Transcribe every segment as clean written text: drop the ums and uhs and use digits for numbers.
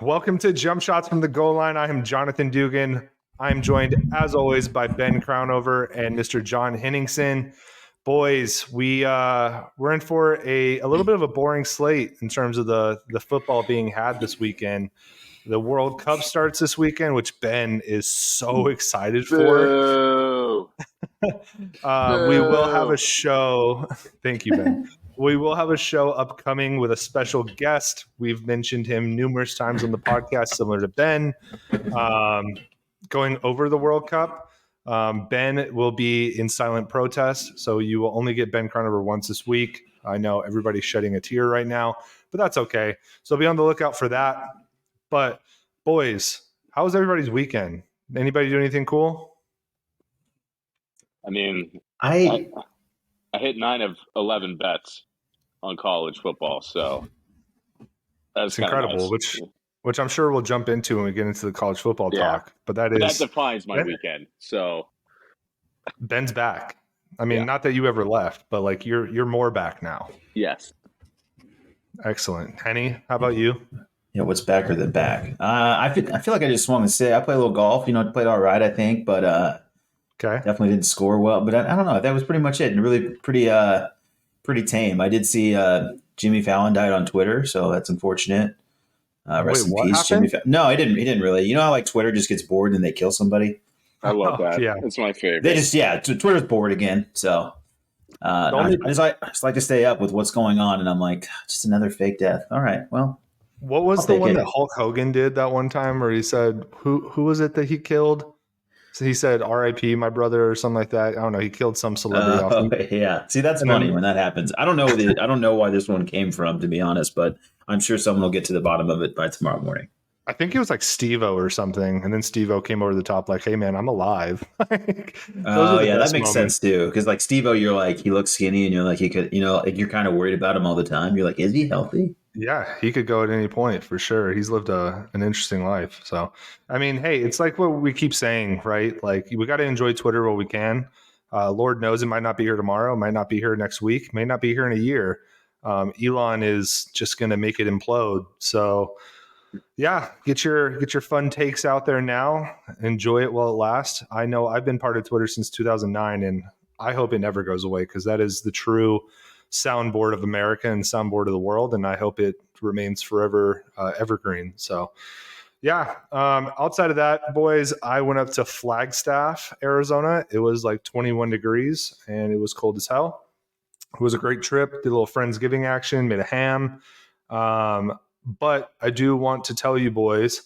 Welcome to Jump Shots from the Goal Line. I am Jonathan Dugan. I'm joined, as always, by Ben Crownover and Mr. John Henningsen. Boys, we're in for a little bit of a boring slate in terms of the football being had this weekend. The World Cup starts this weekend, which Ben is so excited for. We will have a show. Thank you, Ben. We will have a show upcoming with a special guest. We've mentioned him numerous times on the podcast, similar to Ben, going over the World Cup. Ben will be in silent protest, so you will only get Ben Crownover once this week. I know everybody's shedding a tear right now, but that's okay. So be on the lookout for that. But boys, how was everybody's weekend? Anybody do anything cool? I mean, I hit 9 of 11 bets on college football, so that's incredible. Nice. Which I'm sure we'll jump into when we get into the college football talk. But that defines my weekend. So Ben's back. I mean, not that you ever left, but like you're more back now. Yes. Excellent. Henny, how about you? Yeah, what's backer than back? I feel like I just swung and sit. I played a little golf. I played all right, I think, but okay. Definitely didn't score well. But I don't know. That was pretty much it. And really pretty tame. I did see Jimmy Fallon died on Twitter, so that's unfortunate. Rest in peace, Jimmy Fallon. No, he didn't really. You know how like Twitter just gets bored and they kill somebody? I love that. Yeah, it's my favorite. They just Twitter's bored again. So I just like to stay up with what's going on, and I'm like, just another fake death. All right, well. What was the one that Hulk Hogan did that one time where he said, who was it that he killed? So he said, R.I.P. my brother or something like that. I don't know. He killed some celebrity. Yeah. See, that's funny when that happens. I don't know why this one came from, to be honest, but I'm sure someone will get to the bottom of it by tomorrow morning. I think it was like Steve-O or something. And then Steve-O came over the top like, hey, man, I'm alive. That makes sense too. Because like Steve-O, you're like, he looks skinny and you're like, he could, like you're kind of worried about him all the time. You're like, is he healthy? Yeah, he could go at any point for sure. He's lived an interesting life. So, I mean, hey, it's like what we keep saying, right? Like we got to enjoy Twitter while we can. Lord knows it might not be here tomorrow, might not be here next week, may not be here in a year. Elon is just going to make it implode. So, yeah, get your fun takes out there now. Enjoy it while it lasts. I know I've been part of Twitter since 2009, and I hope it never goes away because that is the true soundboard of America and soundboard of the world, and I hope it remains forever evergreen. So, yeah. Outside of that, boys, I went up to Flagstaff, Arizona. It was like 21 degrees, and it was cold as hell. It was a great trip. Did a little Friendsgiving action, made a ham. But I do want to tell you, boys,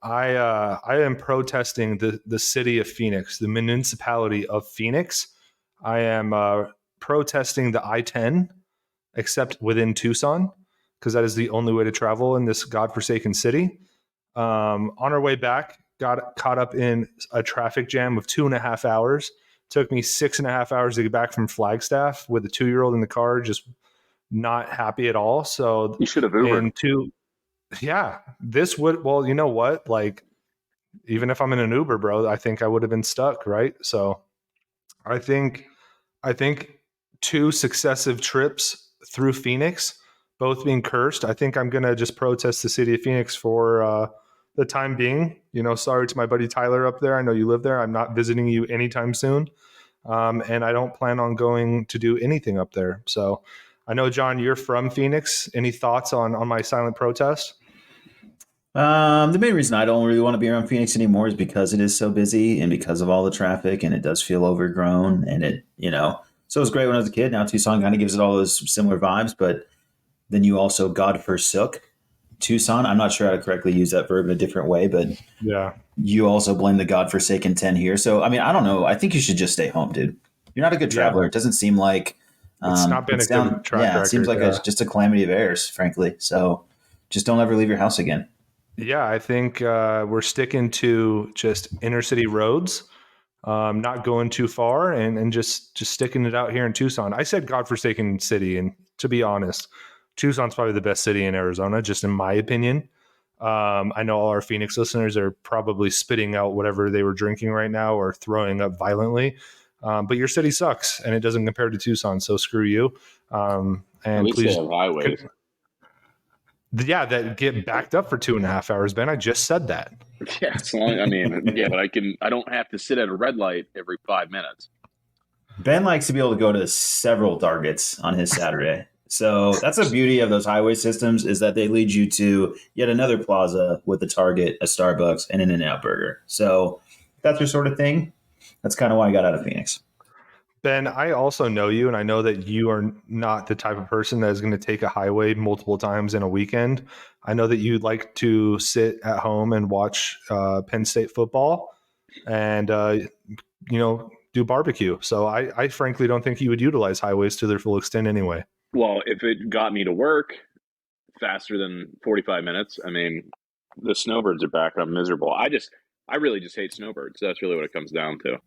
I am protesting the city of Phoenix, the municipality of Phoenix. I am protesting the I-10, except within Tucson, because that is the only way to travel in this godforsaken city. On our way back, got caught up in a traffic jam of 2.5 hours. Took me 6.5 hours to get back from Flagstaff with a 2-year-old in the car, just not happy at all. So you should have Ubered. This would, well, you know what? Like, even if I'm in an Uber, bro, I think I would have been stuck, right? So I think 2 successive trips through Phoenix, both being cursed. I think I'm going to just protest the city of Phoenix for the time being. Sorry to my buddy Tyler up there. I know you live there. I'm not visiting you anytime soon. And I don't plan on going to do anything up there. So I know, John, you're from Phoenix. Any thoughts on my silent protest? The main reason I don't really want to be around Phoenix anymore is because it is so busy and because of all the traffic, and it does feel overgrown, and it, so it was great when I was a kid. Now Tucson kind of gives it all those similar vibes, but then you also God forsook Tucson. I'm not sure how to correctly use that verb in a different way, but yeah, you also blame the godforsaken 10 here. So, I mean, I don't know. I think you should just stay home, dude. You're not a good traveler. Yeah. It doesn't seem like it's not been a good track record. It seems like just a calamity of errors, frankly. So just don't ever leave your house again. Yeah, I think we're sticking to just inner city roads, not going too far, and just sticking it out here in Tucson. I said godforsaken city, and to be honest, Tucson's probably the best city in Arizona, just in my opinion. I know all our Phoenix listeners are probably spitting out whatever they were drinking right now or throwing up violently. But your city sucks, and it doesn't compare to Tucson, so screw you. And at least please, they have highways. that get backed up for 2.5 hours, Ben. I just said that. Yeah, but I don't have to sit at a red light every 5 minutes. Ben likes to be able to go to several targets on his Saturday. So that's the beauty of those highway systems, is that they lead you to yet another plaza with a Target, a Starbucks, and an In-N-Out Burger. So if that's your sort of thing, that's kind of why I got out of Phoenix. Ben, I also know you, and I know that you are not the type of person that is going to take a highway multiple times in a weekend. I know that you like to sit at home and watch Penn State football and, do barbecue. So I frankly don't think you would utilize highways to their full extent anyway. Well, if it got me to work faster than 45 minutes, the snowbirds are back. I'm miserable. I really just hate snowbirds. That's really what it comes down to.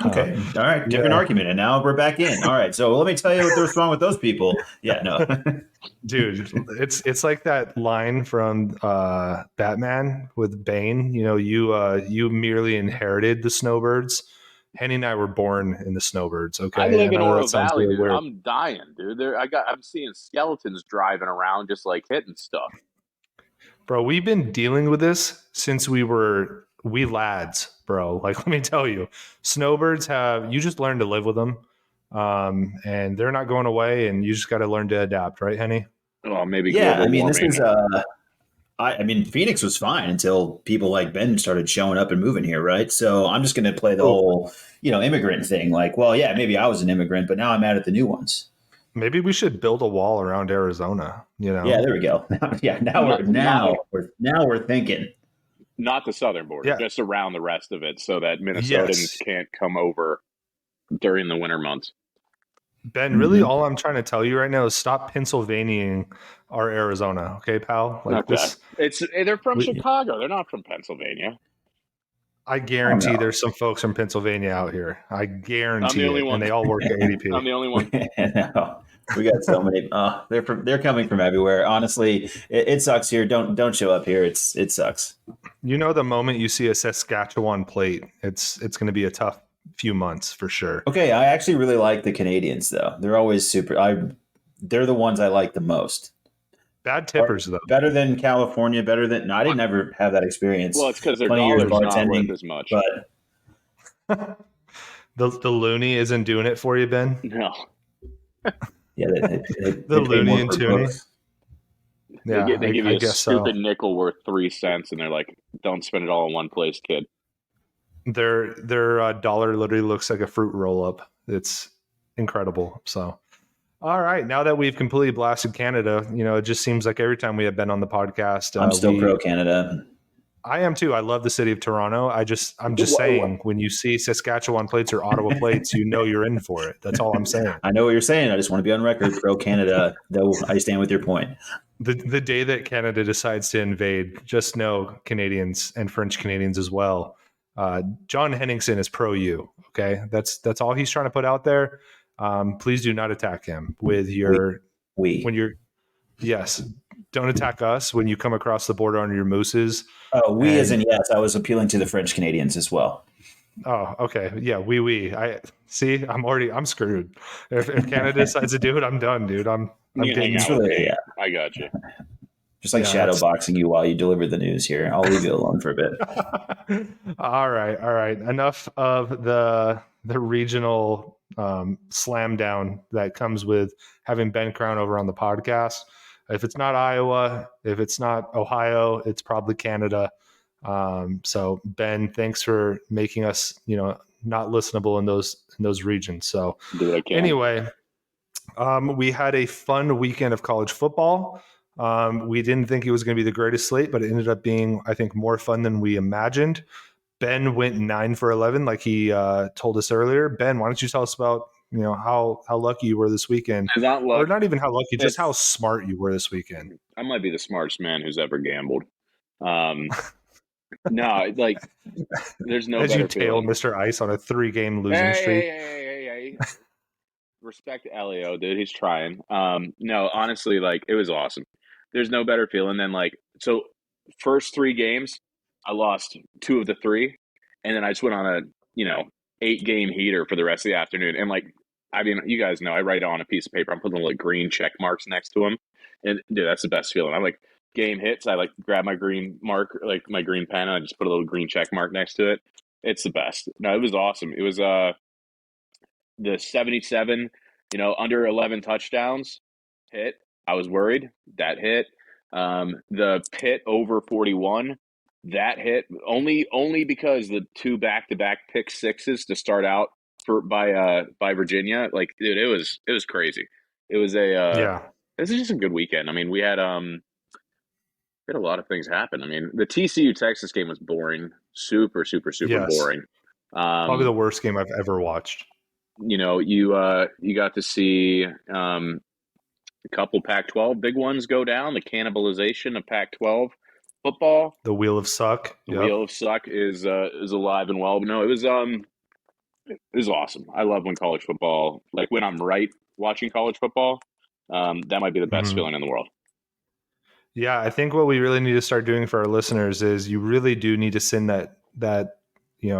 Okay. All right. Different argument. And now we're back in. All right. So let me tell you what's wrong with those people. Yeah, no. Dude, it's like that line from Batman with Bane. You merely inherited the snowbirds. Henny and I were born in the snowbirds. Okay. I live in Oro Valley, really dude. I'm dying, dude. I'm seeing skeletons driving around just like hitting stuff. Bro, we've been dealing with this since we lads, bro. Like, let me tell you, snowbirds you just learn to live with them. And they're not going away, and you just got to learn to adapt, right, Henny? Oh, maybe. Yeah, this is. Phoenix was fine until people like Ben started showing up and moving here, right? So I'm just going to play the whole, immigrant thing. Like, well, yeah, maybe I was an immigrant, but now I'm mad at the new ones. Maybe we should build a wall around Arizona. Yeah, there we go. Yeah, now we're thinking. Not the southern border, just around the rest of it, so that Minnesotans can't come over during the winter months. Ben, really, all I'm trying to tell you right now is stop Pennsylvaniaing our Arizona, okay, pal? They're from Chicago. They're not from Pennsylvania. I guarantee there's some folks from Pennsylvania out here. I guarantee I'm the only one. And they all work at ADP. I'm the only one. No, we got so many. They're coming from everywhere. Honestly, it sucks here. Don't show up here. It sucks. The moment you see a Saskatchewan plate, it's going to be a tough few months for sure. Okay, I actually really like the Canadians though. They're always super. They're the ones I like the most. Bad tippers though. Better than California. Better than I didn't ever have that experience. Well, it's because their dollar's not worth as much. But the loony isn't doing it for you, Ben. No. Yeah, the loony and toonie. Yeah, they give you a stupid nickel worth 3 cents, and they're like, "Don't spend it all in one place, kid." Their dollar literally looks like a fruit roll up. It's incredible. So, all right, now that we've completely blasted Canada, it just seems like every time we have been on the podcast, I'm still pro Canada. I am too. I love the city of Toronto. I'm just saying, when you see Saskatchewan plates or Ottawa plates, you're in for it. That's all I'm saying. I know what you're saying. I just want to be on record, pro Canada. Though I stand with your point. The day that Canada decides to invade, just know Canadians and French Canadians as well. John Henningsen is pro you. Okay, that's all he's trying to put out there. Please do not attack him with your yes. Don't attack us when you come across the border on your mooses. Oh, as in yes. I was appealing to the French Canadians as well. Oh, okay. Yeah, I see. I'm screwed. If Canada decides to do it, I'm done, dude. I'm getting yeah. I got you. Just like shadow boxing you while you deliver the news here. I'll leave you alone for a bit. All right. Enough of the regional slam down that comes with having Ben Crown over on the podcast. If it's not Iowa, if it's not Ohio, it's probably Canada. So Ben, thanks for making us, not listenable in those regions. So anyway, we had a fun weekend of college football. We didn't think it was going to be the greatest slate, but it ended up being, I think, more fun than we imagined. Ben went 9 for 11, like he told us earlier. Ben, why don't you tell us about how lucky you were this weekend, or not even how lucky, just how smart you were this weekend. I might be the smartest man who's ever gambled. No, like there's no. As better you tail feeling. Mr. Ice on a 3-game losing streak. Hey. Respect Elio, dude. He's trying. No, honestly, like it was awesome. There's no better feeling than first 3 games, I lost 2 of the 3, and then I just went on a 8-game heater for the rest of the afternoon. And you guys know, I write on a piece of paper. I'm putting green check marks next to them, And dude, that's the best feeling. I'm like, game hits, I like grab my green mark, like my green pen, and I just put a little green check mark next to it. It's the best. No, it was awesome. It was the 77, under 11 touchdowns hit. I was worried. That hit. The Pitt over 41, that hit only because the 2 back-to-back pick sixes to start out by Virginia. Like, dude, it was crazy. It was Yeah. this is just a good weekend. I mean, we had a lot of things happen. I mean, the TCU Texas game was boring, super Yes. boring. Probably the worst game I've ever watched. You got to see a couple Pac-12 big ones go down. The cannibalization of Pac-12 football. The Wheel of Suck. The Wheel of Suck is alive and well. But no, it was awesome. I love when college football, like when I'm watching college football. That might be the best feeling in the world. Yeah, I think what we really need to start doing for our listeners is you really do need to send that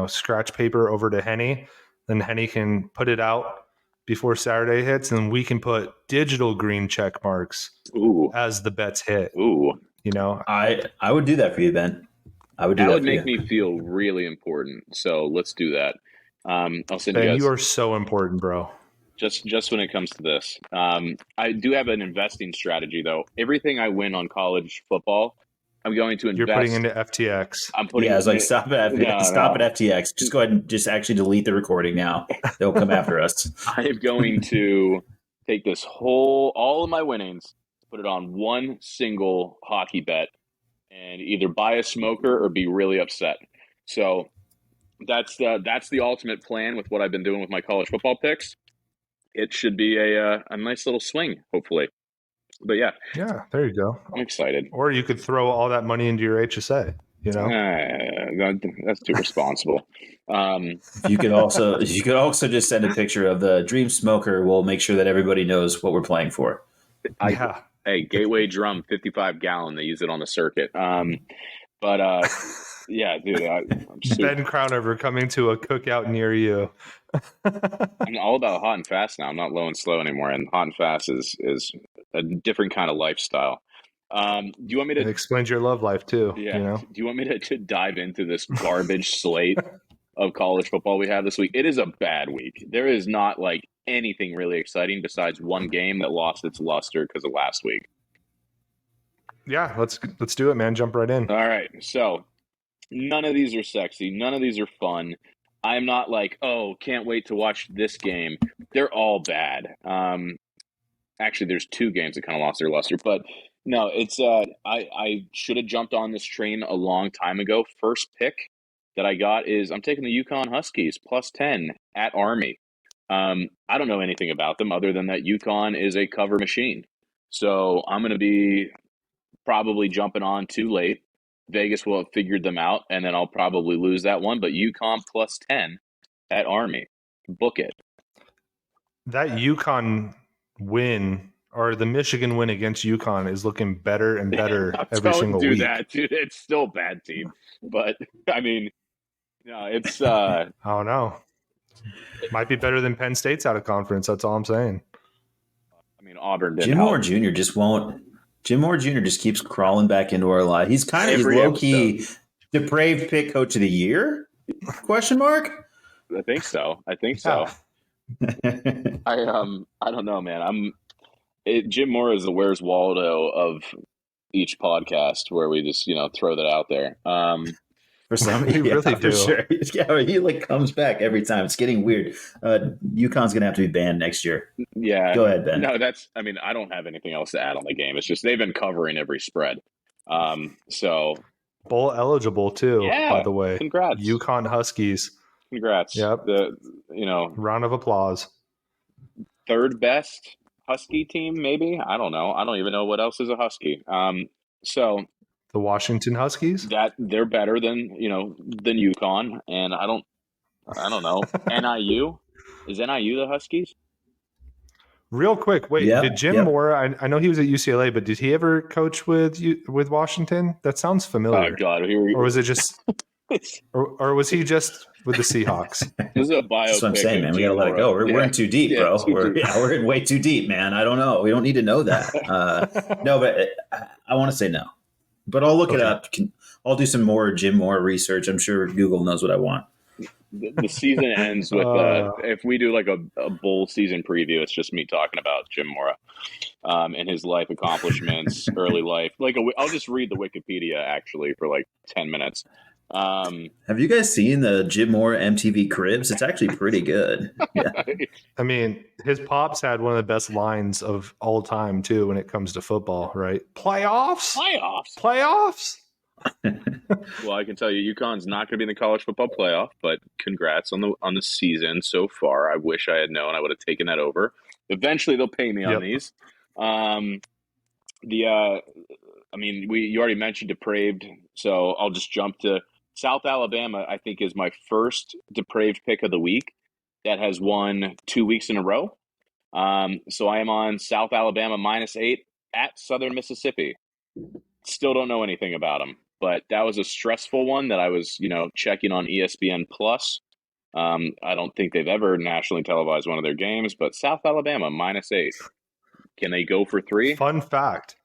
scratch paper over to Henny. Then Henny can put it out before Saturday hits, and we can put digital green check marks as the bets hit. Ooh. I would do that for you, Ben. I would do that. That would make me feel really important. So let's do that. I'll send you guys. You are so important, bro. Just when it comes to this, I do have an investing strategy though. Everything I win on college football, I'm going to invest. You're putting into FTX. I'm putting. Yeah, I was like, stop at FTX. Just go ahead and just actually delete the recording now. They'll come after us. I am going to take all of my winnings, put it on one single hockey bet, and either buy a smoker or be really upset. So that's the ultimate plan with what I've been doing with my college football picks. It should be a nice little swing, hopefully. But yeah, there you go. I'm excited. Or you could throw all that money into your HSA. That's too responsible. You could also just send a picture of the Dream Smoker. We'll make sure that everybody knows what we're playing for. Hey, Gateway Drum 55-gallon. They use it on the circuit. Yeah, dude. Ben Crownover coming to a cookout near you. I'm all about hot and fast now. I'm not low and slow anymore, and hot and fast is a different kind of lifestyle. Do you want me to? It explains your love life too. Yeah. Do you want me to dive into this garbage slate of college football we have this week? It is a bad week. There is not like anything really exciting besides one game that lost its luster because of last week. Yeah, let's do it, man. Jump right in. All right. So none of these are sexy. None of these are fun. I'm not like, oh, can't wait to watch this game. They're all bad. Actually, there's 2 games that kind of lost their luster, but no, it's I should have jumped on this train a long time ago. First pick that I got is I'm taking the UConn Huskies +10 at Army. I don't know anything about them other than that UConn is a cover machine. So I'm going to be probably jumping on too late. Vegas will have figured them out, and then I'll probably lose that one. But UConn +10 at Army. Book it. That UConn win or the Michigan win against UConn is looking better and better every single week. Don't do that, dude. It's still a bad team. But, I mean, it's... I don't know. Might be better than Penn State's out of conference. That's all I'm saying. I mean, Auburn didn't Jim help. Mora Jr. just won't... Jim Mora Jr. just keeps crawling back into our life. He's kind of low-key depraved pick coach of the year? Question mark? I think so. I don't know, man. Jim Mora is the Where's Waldo of each podcast where we just, throw that out there. For some, we really do. For sure. Yeah, he comes back every time. It's getting weird. UConn's gonna have to be banned next year. Yeah, go ahead, Ben. No, I don't have anything else to add on the game. It's just they've been covering every spread. So bowl eligible too. Yeah, by the way, congrats, UConn Huskies. Congrats. Yep. Round of applause. 3rd best Husky team, maybe. I don't know. I don't even know what else is a Husky. So. The Washington Huskies? That they're better than UConn, and I don't know. NIU? Is NIU the Huskies? Real quick, wait, did Jim Mora, I know he was at UCLA, but did he ever coach with Washington? That sounds familiar. Oh God, or was it just Or was he just with the Seahawks? This is a biopic. That's what I'm saying, man. We got to Jim let it go. Mora. We're in too deep, bro. We're in way too deep, man. I don't know. We don't need to know that. No, but I want to say no. But I'll look it up. I'll do some more Jim Mora research. I'm sure Google knows what I want. The season ends with if we do like a bowl season preview, it's just me talking about Jim Mora and his life accomplishments, early life. Like I'll just read the Wikipedia actually for like 10 minutes. Have you guys seen the Jim Mora MTV Cribs? It's actually pretty good. Yeah. I mean, his pops had one of the best lines of all time too when it comes to football, right? Playoffs. Well, I can tell you, UConn's not going to be in the college football playoff, but congrats on the season so far. I wish I had known; I would have taken that over. Eventually, they'll pay me on these. I mean, you already mentioned depraved, so I'll just jump to South Alabama. I think is my first depraved pick of the week that has won 2 weeks in a row. So I am on South Alabama -8 at Southern Mississippi. Still don't know anything about them, but that was a stressful one that I was, checking on ESPN Plus. I don't think they've ever nationally televised one of their games, but South Alabama -8. Can they go for 3? Fun fact.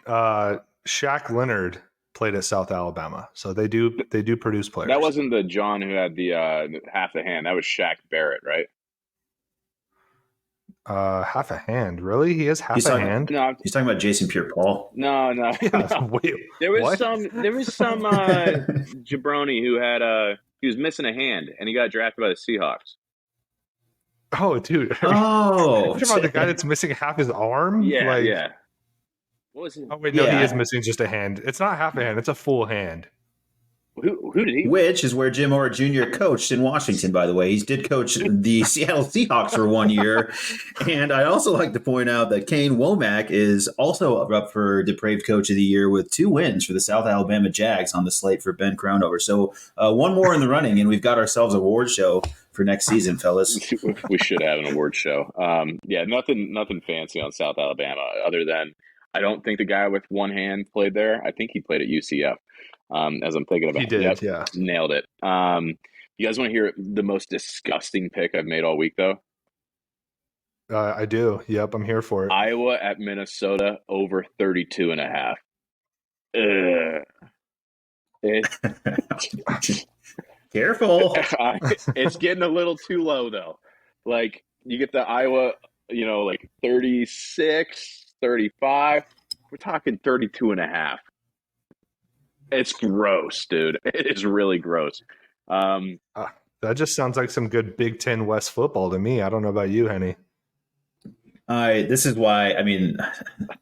Shaq Leonard played at South Alabama, so they do produce players. That wasn't the John who had the half a hand. That was Shaq Barrett, right? Half a hand, really? He has half a hand. No, he's talking about Jason Pierre-Paul. No. Wait, there was some jabroni who had he was missing a hand and he got drafted by the Seahawks. Oh, dude. Oh, you're about the guy that's missing half his arm? Yeah. What was it? Oh wait, no, he is missing just a hand. It's not half a hand; it's a full hand. Who did he? Which is where Jim Mora Jr. coached in Washington, by the way. He did coach the Seattle Seahawks for 1 year. And I'd also like to point out that Kane Womack is also up for Depraved Coach of the Year with 2 wins for the South Alabama Jags on the slate for Ben Crownover. So one more in the running, and we've got ourselves a award show for next season, fellas. We should have an award show. Nothing fancy on South Alabama other than I don't think the guy with one hand played there. I think he played at UCF. As I'm thinking about it. He did, yeah. Nailed it. You guys want to hear the most disgusting pick I've made all week, though? I do. Yep, I'm here for it. Iowa at Minnesota over 32.5. Careful. It's getting a little too low, though. Like, you get the Iowa, like 36, 35. We're talking 32.5. It's gross, dude. It is really gross. That just sounds like some good Big Ten West football to me. I don't know about you, Henny. This is why, I mean,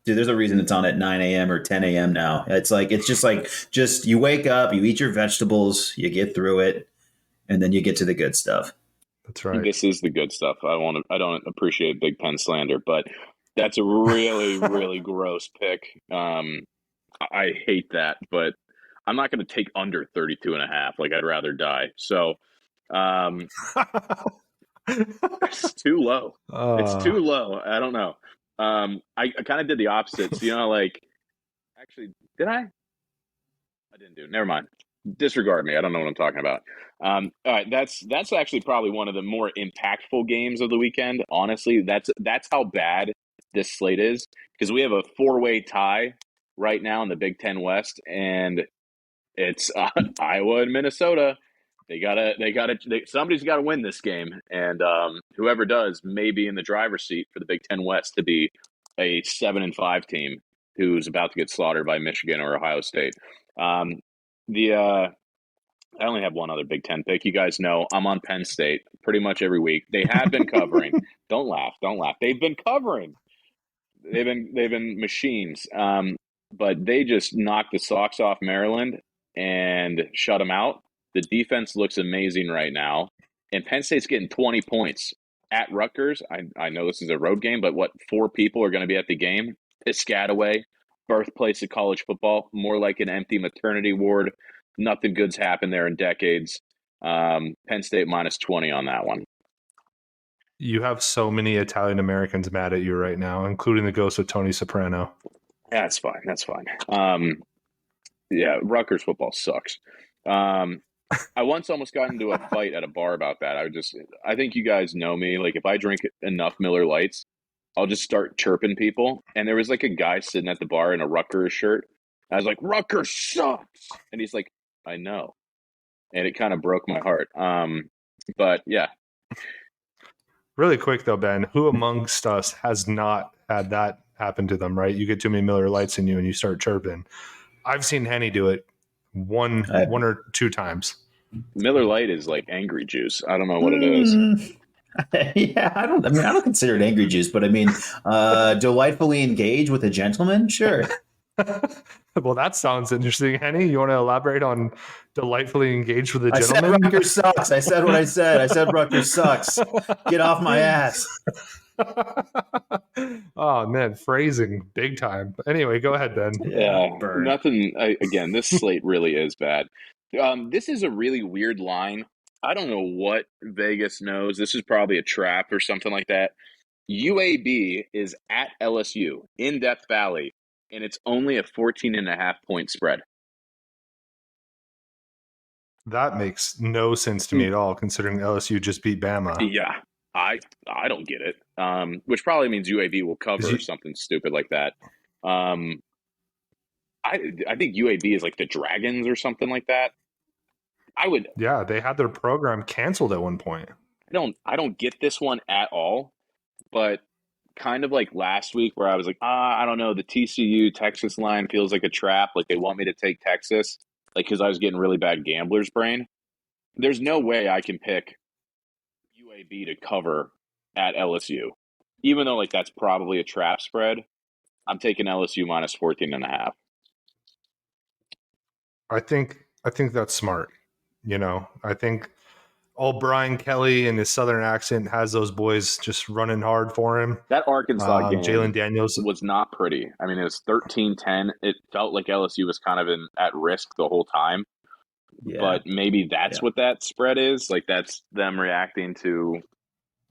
dude, there's a reason it's on at 9 a.m. or 10 a.m. now. It's just you wake up, you eat your vegetables, you get through it, and then you get to the good stuff. That's right. This is the good stuff. I don't appreciate Big Ten slander, but that's a really, really gross pick. I hate that, but I'm not going to take under 32.5. Like, I'd rather die. So, it's too low. It's too low. I don't know. I kind of did the opposite. So, actually, did I? I didn't do it. Never mind. Disregard me. I don't know what I'm talking about. All right. That's actually probably one of the more impactful games of the weekend. Honestly, that's how bad this slate is, because we have a 4-way tie right now in the Big Ten West, and it's Iowa and Minnesota. Somebody's got to win this game, and whoever does may be in the driver's seat for the Big Ten West to be a 7-5 team who's about to get slaughtered by Michigan or Ohio State. I only have one other Big Ten pick. You guys know I'm on Penn State pretty much every week. They have been covering. Don't laugh. They've been covering. They've been machines. But they just knocked the socks off Maryland and shut them out. The defense looks amazing right now. And Penn State's getting 20 points at Rutgers. I know this is a road game, but 4 people are going to be at the game? Piscataway, birthplace of college football, more like an empty maternity ward. Nothing good's happened there in decades. Penn State -20 on that one. You have so many Italian Americans mad at you right now, including the ghost of Tony Soprano. That's fine. Yeah, Rutgers football sucks. I once almost got into a fight at a bar about that. I think you guys know me. Like, if I drink enough Miller Lights, I'll just start chirping people. And there was like a guy sitting at the bar in a Rutgers shirt. I was like, Rutgers sucks. And he's like, I know. And it kind of broke my heart. But yeah. Really quick though, Ben, who amongst us has not had that happen to them, right? You get too many Miller Lights in you and you start chirping. I've seen Henny do it one or two times. Miller Lite is like angry juice. I don't know what it is. Yeah, I don't consider it angry juice, but I mean, delightfully engage with a gentleman, sure. Well, that sounds interesting, Henny. You want to elaborate on delightfully engaged with a gentleman? I said Rutgers sucks. I said what I said. I said Rutgers sucks. Get off my ass. Oh man, phrasing big time. But anyway, go ahead, Ben. Yeah, nothing. Again, this slate really is bad. This is a really weird line. I don't know what Vegas knows. This is probably a trap or something like that. UAB is at LSU in Death Valley, and it's only a 14.5-point spread. That makes no sense to me at all, considering LSU just beat Bama. Yeah, I don't get it. Which probably means UAB will cover or something stupid like that. I think UAB is like the Dragons or something like that. Yeah, they had their program canceled at one point. I don't get this one at all, but kind of like last week where I was like, I don't know, the TCU Texas line feels like a trap. Like they want me to take Texas, like because I was getting really bad gambler's brain. There's no way I can pick UAB to cover at LSU, even though like that's probably a trap spread. I'm taking LSU minus 14.5. I think that's smart. You know, I think old Brian Kelly and his Southern accent has those boys just running hard for him. That Arkansas game, Jalen Daniels was not pretty. I mean, it was 13-10. It felt like LSU was kind of at risk the whole time. Yeah. But maybe that's what that spread is. Like that's them reacting to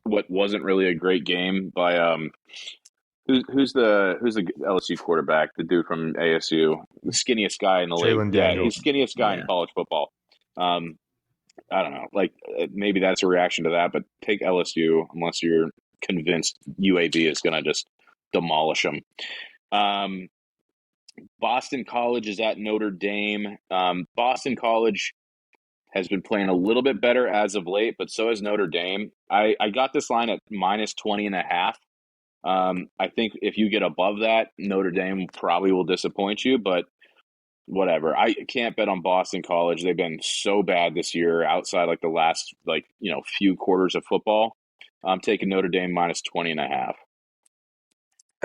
what wasn't really a great game by who's the LSU quarterback, the dude from ASU, the skinniest guy in the league. Yeah, he's skinniest guy in college football. I don't know. Like maybe that's a reaction to that, but take LSU unless you're convinced UAB is going to just demolish them. Boston College is at Notre Dame. Boston College has been playing a little bit better as of late, but so has Notre Dame. I got this line at minus 20.5. I think if you get above that, Notre Dame probably will disappoint you, but whatever. I can't bet on Boston College. They've been so bad this year outside like the last few quarters of football. I'm taking Notre Dame minus 20.5.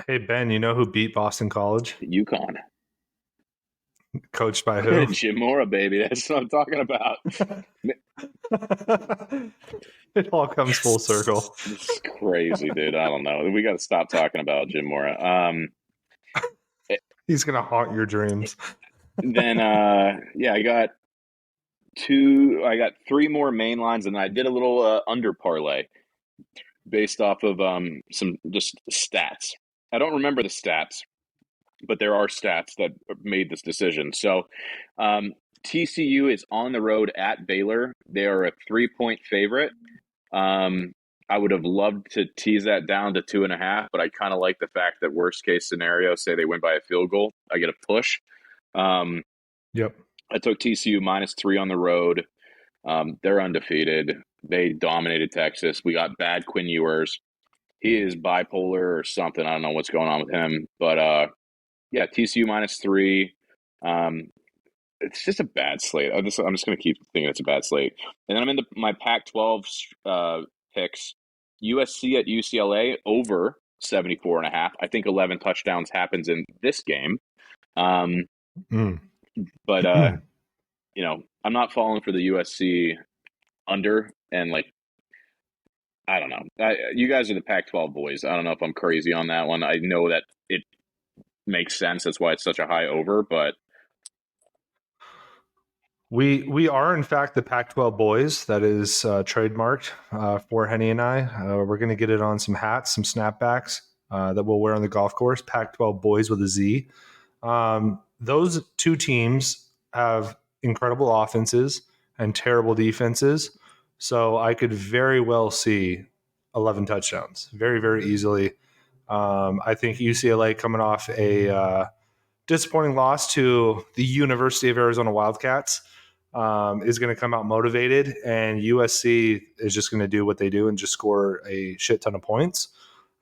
Hey, Ben, you know who beat Boston College? UConn. Coached by who? Jim Mora, baby. That's what I'm talking about. It all comes full circle. It's crazy, dude. I don't know. We got to stop talking about Jim Mora. He's going to haunt your dreams. Then, I got three more main lines, and I did a little under parlay based off of some just stats. I don't remember the stats, but there are stats that made this decision. So TCU is on the road at Baylor. They are a 3-point favorite. I would have loved to tease that down to 2.5, but I kind of like the fact that worst case scenario, say they win by a field goal, I get a push. Yep. I took TCU minus 3 on the road. They're undefeated. They dominated Texas. We got bad Quinn Ewers. He is bipolar or something. I don't know what's going on with him, but TCU minus 3. It's just a bad slate. I'm just going to keep thinking it's a bad slate. And then I'm into my Pac-12 picks. USC at UCLA over 74.5. I think 11 touchdowns happens in this game. But I'm not falling for the USC under, and I don't know. You guys are the Pac-12 boys. I don't know if I'm crazy on that one. I know that it makes sense. That's why it's such a high over, but we are in fact the Pac-12 boys. That is trademarked for Henny and I. We're going to get it on some hats, some snapbacks that we'll wear on the golf course. Pac-12 boys with a Z. Those two teams have incredible offenses and terrible defenses. So I could very well see 11 touchdowns very, very easily. I think UCLA coming off a disappointing loss to the University of Arizona Wildcats is going to come out motivated, and USC is just going to do what they do and just score a shit ton of points.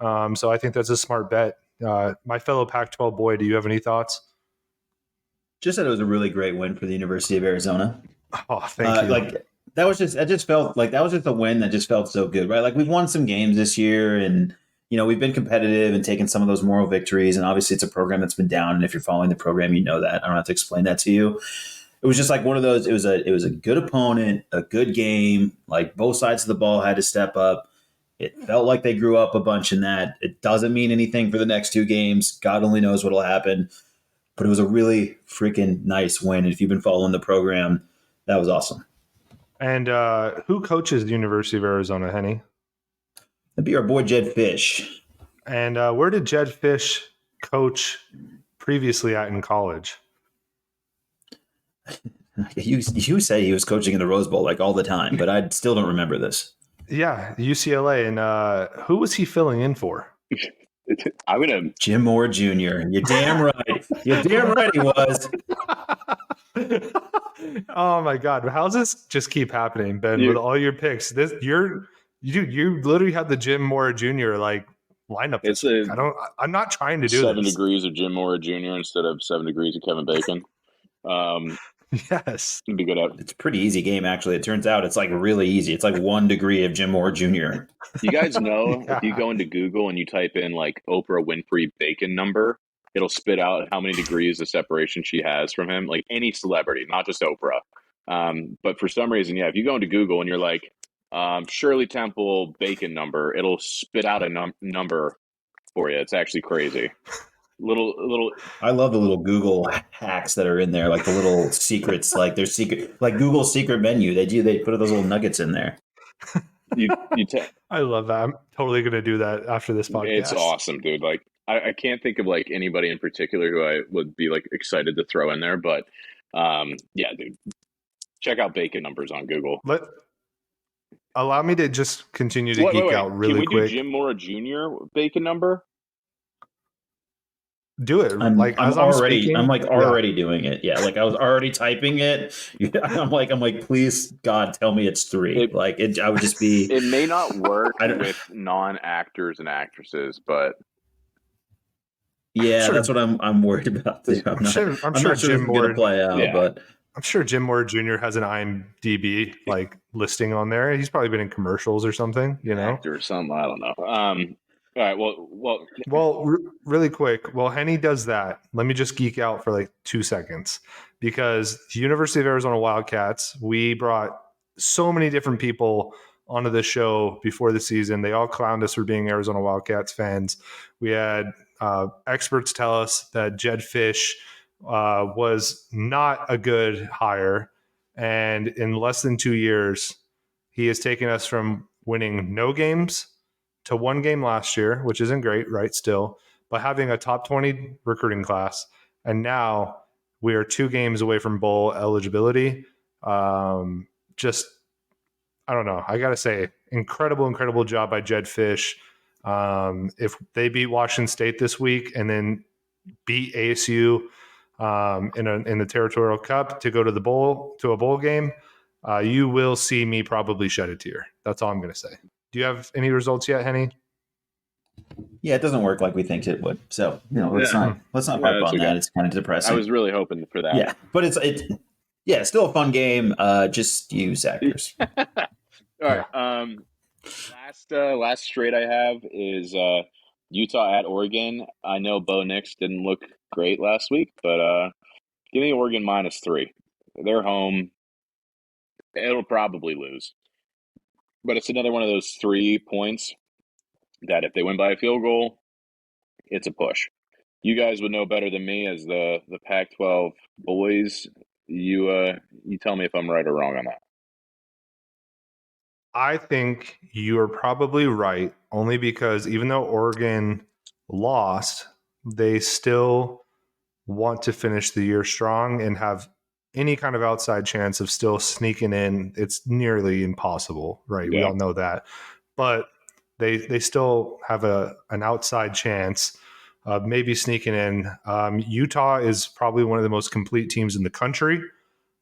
So I think that's a smart bet. My fellow Pac-12 boy, do you have any thoughts? Just that it was a really great win for the University of Arizona. Oh, thank you. Like that was just, I just felt like that was just a win that just felt so good, right? Like we've won some games this year, and we've been competitive and taken some of those moral victories. And obviously, it's a program that's been down, and if you're following the program, you know that. I don't have to explain that to you. It was just like one of those. It was a good opponent, a good game. Like both sides of the ball had to step up. It felt like they grew up a bunch in that. It doesn't mean anything for the next two games. God only knows what'll happen. But it was a really freaking nice win. And if you've been following the program, that was awesome. And who coaches the University of Arizona, Henny? That'd be our boy Jed Fish. And where did Jed Fish coach previously at in college? You say he was coaching in the Rose Bowl like all the time, but I still don't remember this. Yeah, UCLA. And who was he filling in for? I'm gonna Jim Mora Jr. You're damn right. You're damn right he was. Oh my God! How's this just keep happening, Ben? With all your picks, you literally had the Jim Mora Jr. like lineup. I'm not trying to do 7 this. degrees of Jim Mora Jr. instead of 7 degrees of Kevin Bacon. Yes, it'd be good. It's a pretty easy game, actually. It turns out it's like really easy. It's like 1 degree of Jim Mora Jr. You guys know if you go into Google and you type in like Oprah Winfrey Bacon number, it'll spit out how many degrees of separation she has from him, like any celebrity, not just Oprah. But for some reason, yeah, if you go into Google and you're like Shirley Temple Bacon number, it'll spit out a number for you. It's actually crazy. Little. I love the little Google hacks that are in there, like the little secrets, like their secret, like Google's secret menu. They put those little nuggets in there. I love that. I'm totally gonna do that after this podcast. It's awesome, dude. Like I can't think of like anybody in particular who I would be like excited to throw in there, but yeah, dude. Check out Bacon numbers on Google. Allow me to just continue to geek out really quick. Can we do Jim Mora Jr. Bacon number? Do it. I'm already doing it. Yeah, like I was already typing it. I'm like, please, God, tell me it's 3. I would just be. It may not work with non-actors and actresses, but yeah, that's what I'm worried about. I'm sure Jim Mora play out, but I'm sure Jim Mora Jr. has an IMDb like listing on there. He's probably been in commercials or something, actor or something. I don't know. All right. Well. Really quick. While Henny does that, let me just geek out for like 2 seconds, because the University of Arizona Wildcats, we brought so many different people onto the show before the season. They all clowned us for being Arizona Wildcats fans. We had experts tell us that Jed Fish was not a good hire, and in less than 2 years, he has taken us from winning no games to 1 game last year, which isn't great, right? Still, but having a top 20 recruiting class, and now we are 2 games away from bowl eligibility. Just, I don't know. I gotta say, incredible job by Jed Fish. If they beat Washington State this week and then beat ASU in the Territorial Cup to go to a bowl game, you will see me probably shed a tear. That's all I'm gonna say. Do you have any results yet, Henny? Yeah, it doesn't work like we think it would. So, let's not harp on that. It's kind of depressing. I was really hoping for that. Yeah, but it's still a fun game. Just use actors. All right. Last straight I have is Utah at Oregon. I know Bo Nix didn't look great last week, but give me Oregon -3. They're home. It'll probably lose. But it's another one of those 3 points that if they win by a field goal, it's a push. You guys would know better than me as the Pac-12 boys. You tell me if I'm right or wrong on that. I think you are probably right, only because even though Oregon lost, they still want to finish the year strong and have any kind of outside chance of still sneaking in, it's nearly impossible, right? We Yeah. all know that. But they still have an outside chance of maybe sneaking in. Utah is probably one of the most complete teams in the country.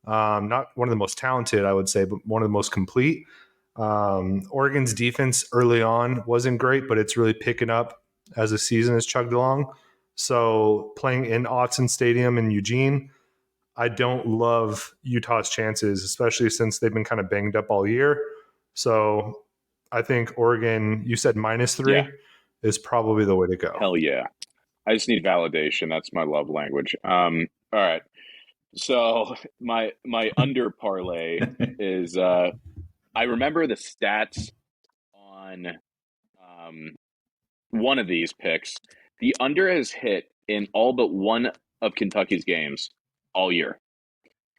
Not one of the most talented, I would say, but one of the most complete. Oregon's defense early on wasn't great, but it's really picking up as the season has chugged along. So playing in Autzen Stadium in Eugene, I don't love Utah's chances, especially since they've been kind of banged up all year. So I think Oregon, you said -3, Yeah. is probably the way to go. Hell yeah. I just need validation. That's my love language. All right. So my under parlay is I remember the stats on one of these picks. The under has hit in all but one of Kentucky's games all year.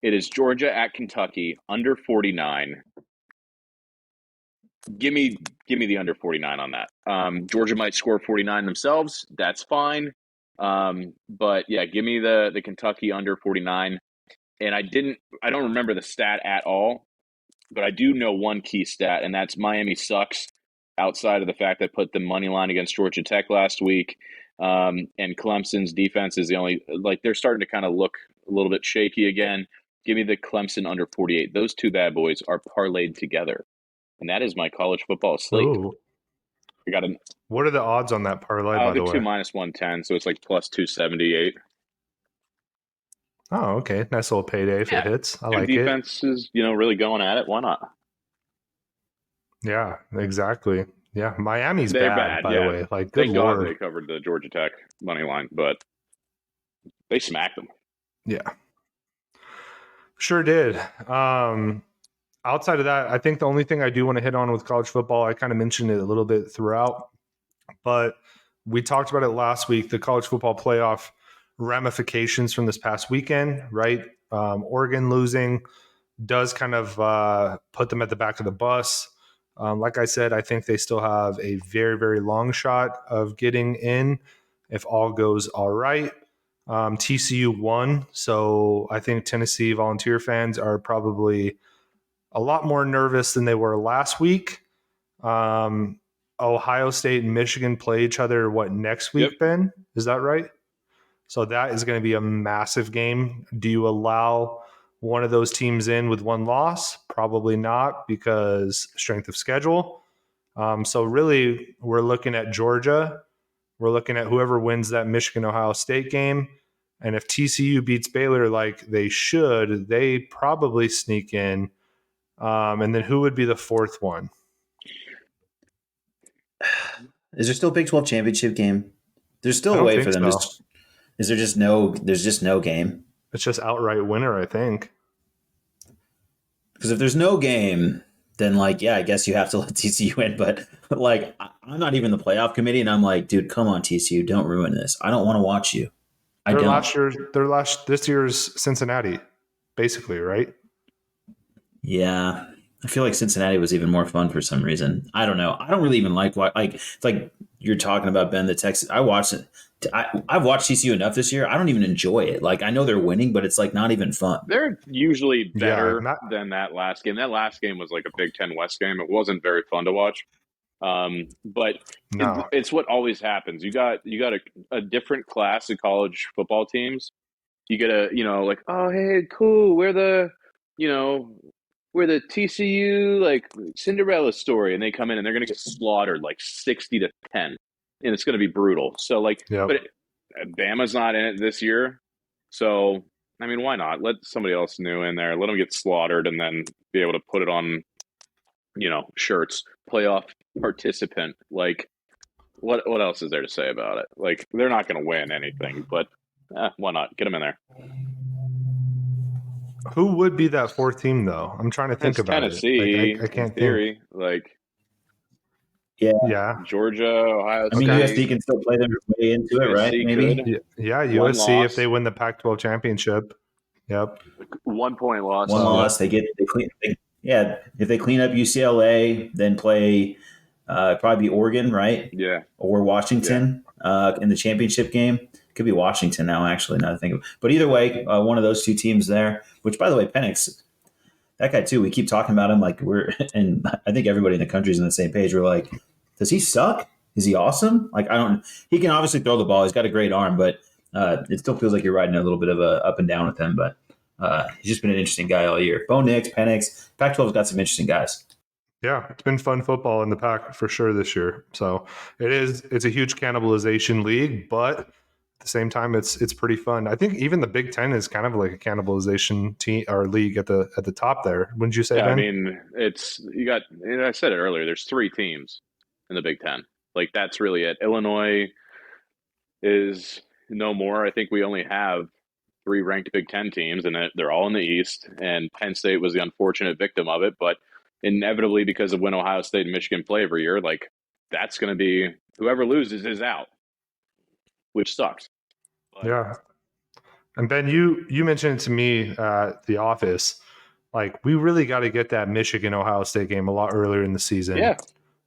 It is Georgia at Kentucky, under 49. Give me the under 49 on that. Georgia might score 49 themselves. That's fine. But yeah, give me the Kentucky under 49. And I don't remember the stat at all, but I do know one key stat, and that's Miami sucks outside of the fact that I put the money line against Georgia Tech last week. And Clemson's defense is the only, like, they're starting to kind of look a little bit shaky again. Give me the Clemson under 48. Those two bad boys are parlayed together. And that is my college football slate. Ooh. I got a, What are the odds on that parlay, by the they're way? 2 -110, so it's like plus 278. Oh, okay. Nice little payday if it hits. I like it. Defense is, really going at it. Why not? Yeah, exactly. Yeah, Miami's They're bad, by yeah. the way. Like, good Thank lord. God they covered the Georgia Tech money line, but they smacked them. Yeah. Sure did. Outside of that, I think the only thing I do want to hit on with college football, I kind of mentioned it a little bit throughout, but we talked about it last week, the college football playoff ramifications from this past weekend, right? Oregon losing does kind of put them at the back of the bus. Like I said, I think they still have a very, very long shot of getting in if all goes all right. TCU won, so I think Tennessee Volunteer fans are probably a lot more nervous than they were last week. Ohio State and Michigan play each other, next week, Yep. Ben? Is that right? So that is going to be a massive game. Do you allow one of those teams in with one loss? Probably not, because strength of schedule. So really, we're looking at Georgia. We're looking at whoever wins that Michigan-Ohio State game. And if TCU beats Baylor like they should, they probably sneak in. And then who would be the fourth one? Is there still a Big 12 championship game? There's I still a don't way think for them. so. Is there just no? There's just no game. It's just outright winner, I think. Because if there's no game, then I guess you have to let TCU in. But I'm not even the playoff committee, and I'm like, dude, come on, TCU, don't ruin this. I don't want to watch you. This year's Cincinnati, basically, right? Yeah. I feel like Cincinnati was even more fun for some reason. I don't know. I don't really even like it's like you're talking about, Ben, the Texas. I've watched TCU enough this year. I don't even enjoy it. I know they're winning, but it's not even fun. They're usually better than that last game. That last game was like a Big Ten West game. It wasn't very fun to watch. But No. it's what always happens. You got a different class of college football teams. You get oh, hey, cool. We're the TCU Cinderella story, and they come in and they're going to get slaughtered 60-10, and it's going to be brutal. So but Bama's not in it this year, so I mean, why not let somebody else new in there, let them get slaughtered, and then be able to put it on, shirts, playoff participant. What else is there to say about it? They're not going to win anything, but why not get them in there? Who would be that fourth team, though? I'm trying to think about Tennessee, it. I can't in theory, think. Yeah. Georgia, Ohio State. I mean, USC can still play their way into it, right? Maybe. Yeah, USC if they win the Pac-12 championship. Yep. 1 point loss. One loss. They clean. If they clean up UCLA, then play probably Oregon, right? Yeah. Or Washington in the championship game. Could be Washington now, actually, now that I think of it. But either way, one of those two teams there, which, by the way, Penix, that guy too, we keep talking about him like and I think everybody in the country is on the same page. We're like, does he suck? Is he awesome? Like, he can obviously throw the ball. He's got a great arm, but it still feels like you're riding a little bit of a up and down with him. But he's just been an interesting guy all year. Bo Nix, Penix, Pac-12's got some interesting guys. Yeah, it's been fun football in the Pac for sure this year. So it's a huge cannibalization league, but at the same time, it's pretty fun. I think even the Big Ten is kind of like a cannibalization team or league at the top there. Wouldn't you say, Yeah, Ben? I mean, I said it earlier, there's 3 teams in the Big Ten. Like, that's really it. Illinois is no more. I think we only have 3 ranked Big Ten teams, and they're all in the East. And Penn State was the unfortunate victim of it, but inevitably, because of when Ohio State and Michigan play every year, like, that's going to be whoever loses is out, which sucks. But, yeah. And Ben, you mentioned to me The Office, like, we really got to get that Michigan Ohio State game a lot earlier in the season, yeah,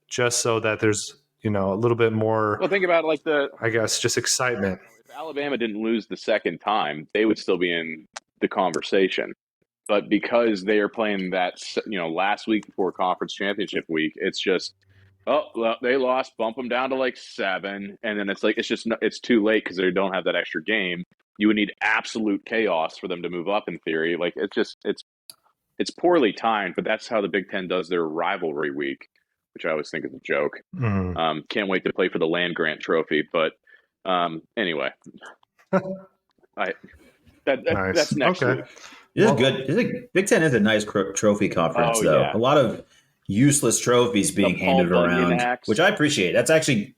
just so that there's a little bit more. Well, think about like I guess just excitement. If Alabama didn't lose the second time, they would still be in the conversation. But because they are playing that, last week before conference championship week, it's just, well, they lost, bump them down to like 7. And then it's too late because they don't have that extra game. You would need absolute chaos for them to move up in theory. Like, it's poorly timed, but that's how the Big Ten does their rivalry week, which I always think is a joke. Mm-hmm. Can't wait to play for the land grant trophy. But anyway, Nice. that's next Okay. week. It's good. Big Ten is a nice trophy conference, though. Yeah. A lot of useless trophies being The Paul handed Bunyan around, acts. which I appreciate. That's actually,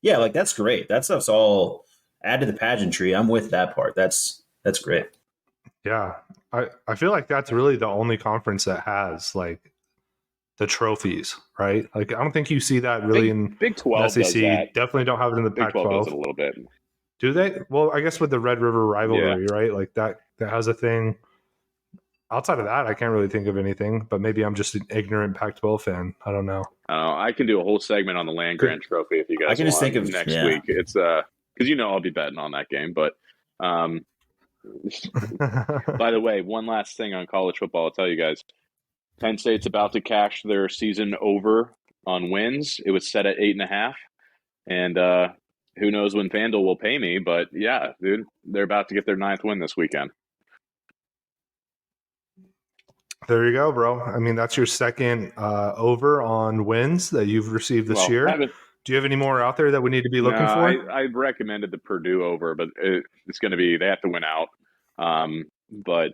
like, that's great. That stuff's all add to the pageantry. I'm with that part. That's great. Yeah. I feel like that's really the only conference that has like the trophies, right? Like, I don't think you see that really in Big 12 SEC. does that. Definitely don't have it in the Big 12 does it Pac-12. a little bit. Do they? Well, I guess with the Red River rivalry, right? Like that has a thing. Outside of that, I can't really think of anything, but maybe I'm just an ignorant Pac-12 fan. I don't know. I can do a whole segment on the land grant trophy if you guys I can just want think of next week. It's because I'll be betting on that game. But by the way, one last thing on college football, I'll tell you guys. Penn State's about to cash their season over on wins. It was set at 8.5, and who knows when FanDuel will pay me? But yeah, dude, they're about to get their 9th win this weekend. There you go, bro. I mean, that's your second over on wins that you've received this year. Do you have any more out there that we need to be looking for? I recommended the Purdue over, but it's going to be they have to win out. But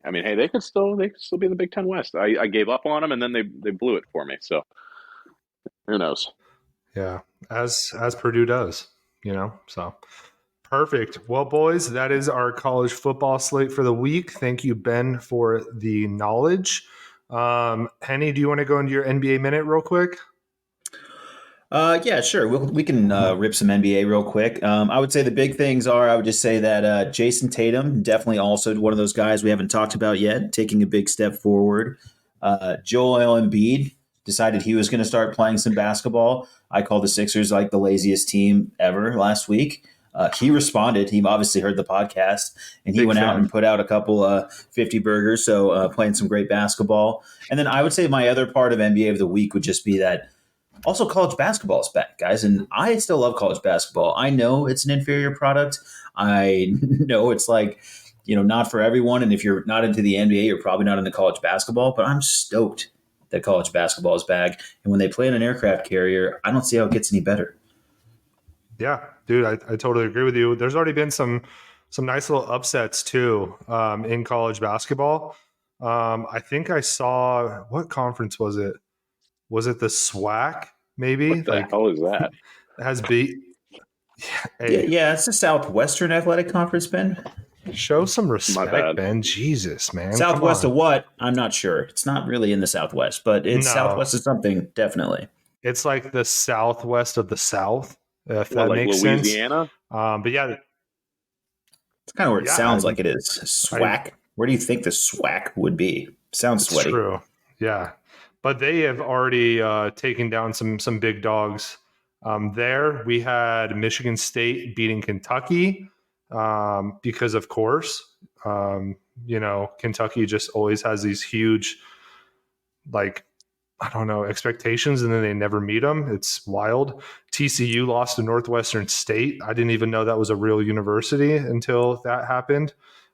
I mean, hey, they could still be in the Big Ten West. I gave up on them, and then they blew it for me. So who knows? Yeah, as Purdue does, So perfect. Well, boys, that is our college football slate for the week. Thank you, Ben, for the knowledge. Henny, do you want to go into your NBA minute real quick? Yeah, sure. We can rip some NBA real quick. I would say the big things are, I would just say that Jason Tatum, definitely also one of those guys we haven't talked about yet, taking a big step forward. Joel Embiid decided he was going to start playing some basketball. I call the Sixers like the laziest team ever last week. He responded. He obviously heard the podcast, and he went out and put out a couple 50 burgers, so playing some great basketball. And then I would say my other part of NBA of the week would just be that also college basketball is back, guys, and I still love college basketball. I know it's an inferior product. I know it's like, not for everyone, and if you're not into the NBA, you're probably not into college basketball, but I'm stoked that college basketball is back. And when they play in an aircraft carrier, I don't see how it gets any better. Yeah, dude, I totally agree with you. There's already been some nice little upsets too in college basketball. I think I saw, what conference was it? Was it the SWAC? Maybe. What the hell is that? Has beat. Yeah, it's the Southwestern Athletic Conference, Ben. Show some respect, Ben. Jesus, man. Southwest of what? I'm not sure. It's not really in the Southwest, but it's Southwest of something, definitely. It's like the Southwest of the South, if that like makes Louisiana? sense. But yeah. It's kind of where it sounds like it is. SWAC. Where do you think the SWAC would be? Sounds sweaty. True. Yeah. But they have already taken down some big dogs There we had Michigan State beating Kentucky because, of course, Kentucky just always has these huge, like, I don't know, expectations, and then they never meet them. It's wild. TCU lost to Northwestern State. I didn't even know that was a real university until that happened.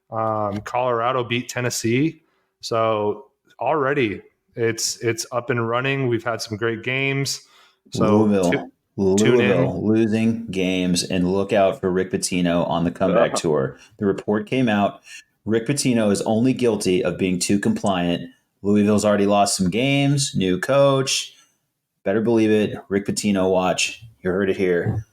Colorado beat Tennessee. So already it's up and running. We've had some great games. So tune in. Losing games, and look out for Rick Pitino on the comeback tour. The report came out. Rick Pitino is only guilty of being too compliant. Louisville's already lost some games. New coach. Better believe it. Rick Pitino watch. You heard it here.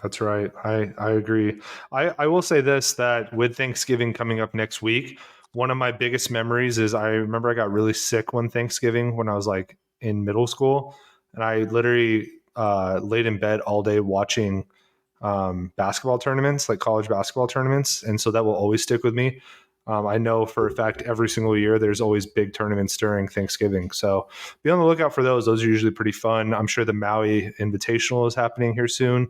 That's right. I agree. I will say this, that with Thanksgiving coming up next week, one of my biggest memories is I remember I got really sick one Thanksgiving when I was like in middle school. And I literally laid in bed all day watching basketball tournaments, like college basketball tournaments. And so that will always stick with me. I know for a fact every single year there's always big tournaments during Thanksgiving. So be on the lookout for those. Those are usually pretty fun. I'm sure the Maui Invitational is happening here soon.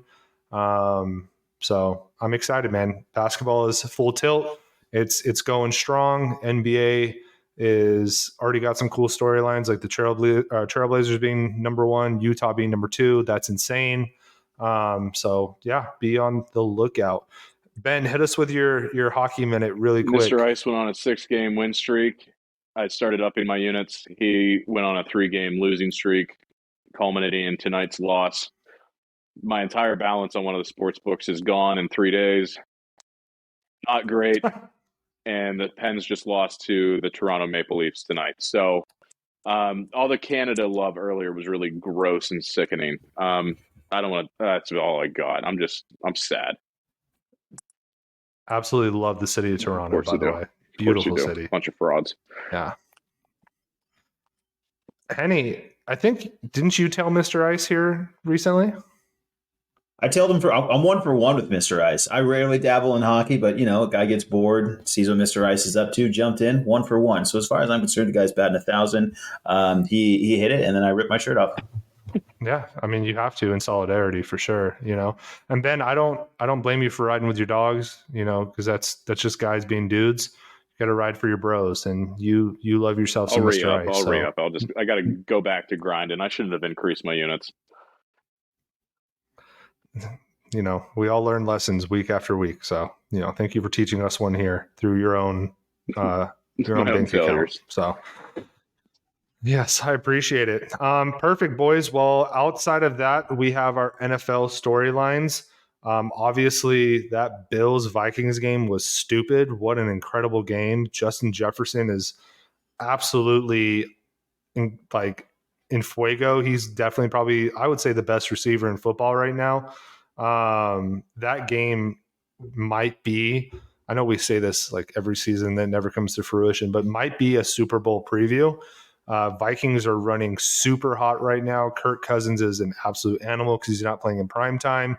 So I'm excited, man. Basketball is full tilt. It's going strong. NBA is already got some cool storylines, like the Trailblazers being number 1, Utah being number 2. That's insane. So yeah, be on the lookout. Ben, hit us with your hockey minute really quick. Mr. Ice went on a 6-game win streak. I started upping my units. He went on a 3-game losing streak, culminating in tonight's loss. My entire balance on one of the sports books is gone in 3 days. Not great. And the Pens just lost to the Toronto Maple Leafs tonight. So all the Canada love earlier was really gross and sickening. I don't want to, that's all I got. I'm sad. Absolutely love the city of Toronto, by the way. Beautiful city. Bunch of frauds. Yeah. Henny, I think, didn't you tell Mr. Ice here recently? I told him I'm 1 for 1 with Mr. Ice. I rarely dabble in hockey, but a guy gets bored, sees what Mr. Ice is up to, jumped in, 1 for 1. So as far as I'm concerned, the guy's batting 1,000. He hit it, and then I ripped my shirt off. Yeah, I mean, you have to, in solidarity for sure, And Ben, I don't blame you for riding with your dogs, because that's just guys being dudes. You got to ride for your bros, and you love yourself some Mr. Ice. I'll re-up. I got to go back to grinding. I shouldn't have increased my units. We all learn lessons week after week. So, thank you for teaching us one here through your own bank account. So, yes, I appreciate it. Perfect, boys. Well, outside of that, we have our NFL storylines. Obviously, that Bills-Vikings game was stupid. What an incredible game. Justin Jefferson is absolutely in fuego. He's definitely probably, I would say, the best receiver in football right now. That game might be, I know we say this like every season that never comes to fruition, but might be a Super Bowl preview. Vikings are running super hot right now. Kirk Cousins is an absolute animal because he's not playing in prime time.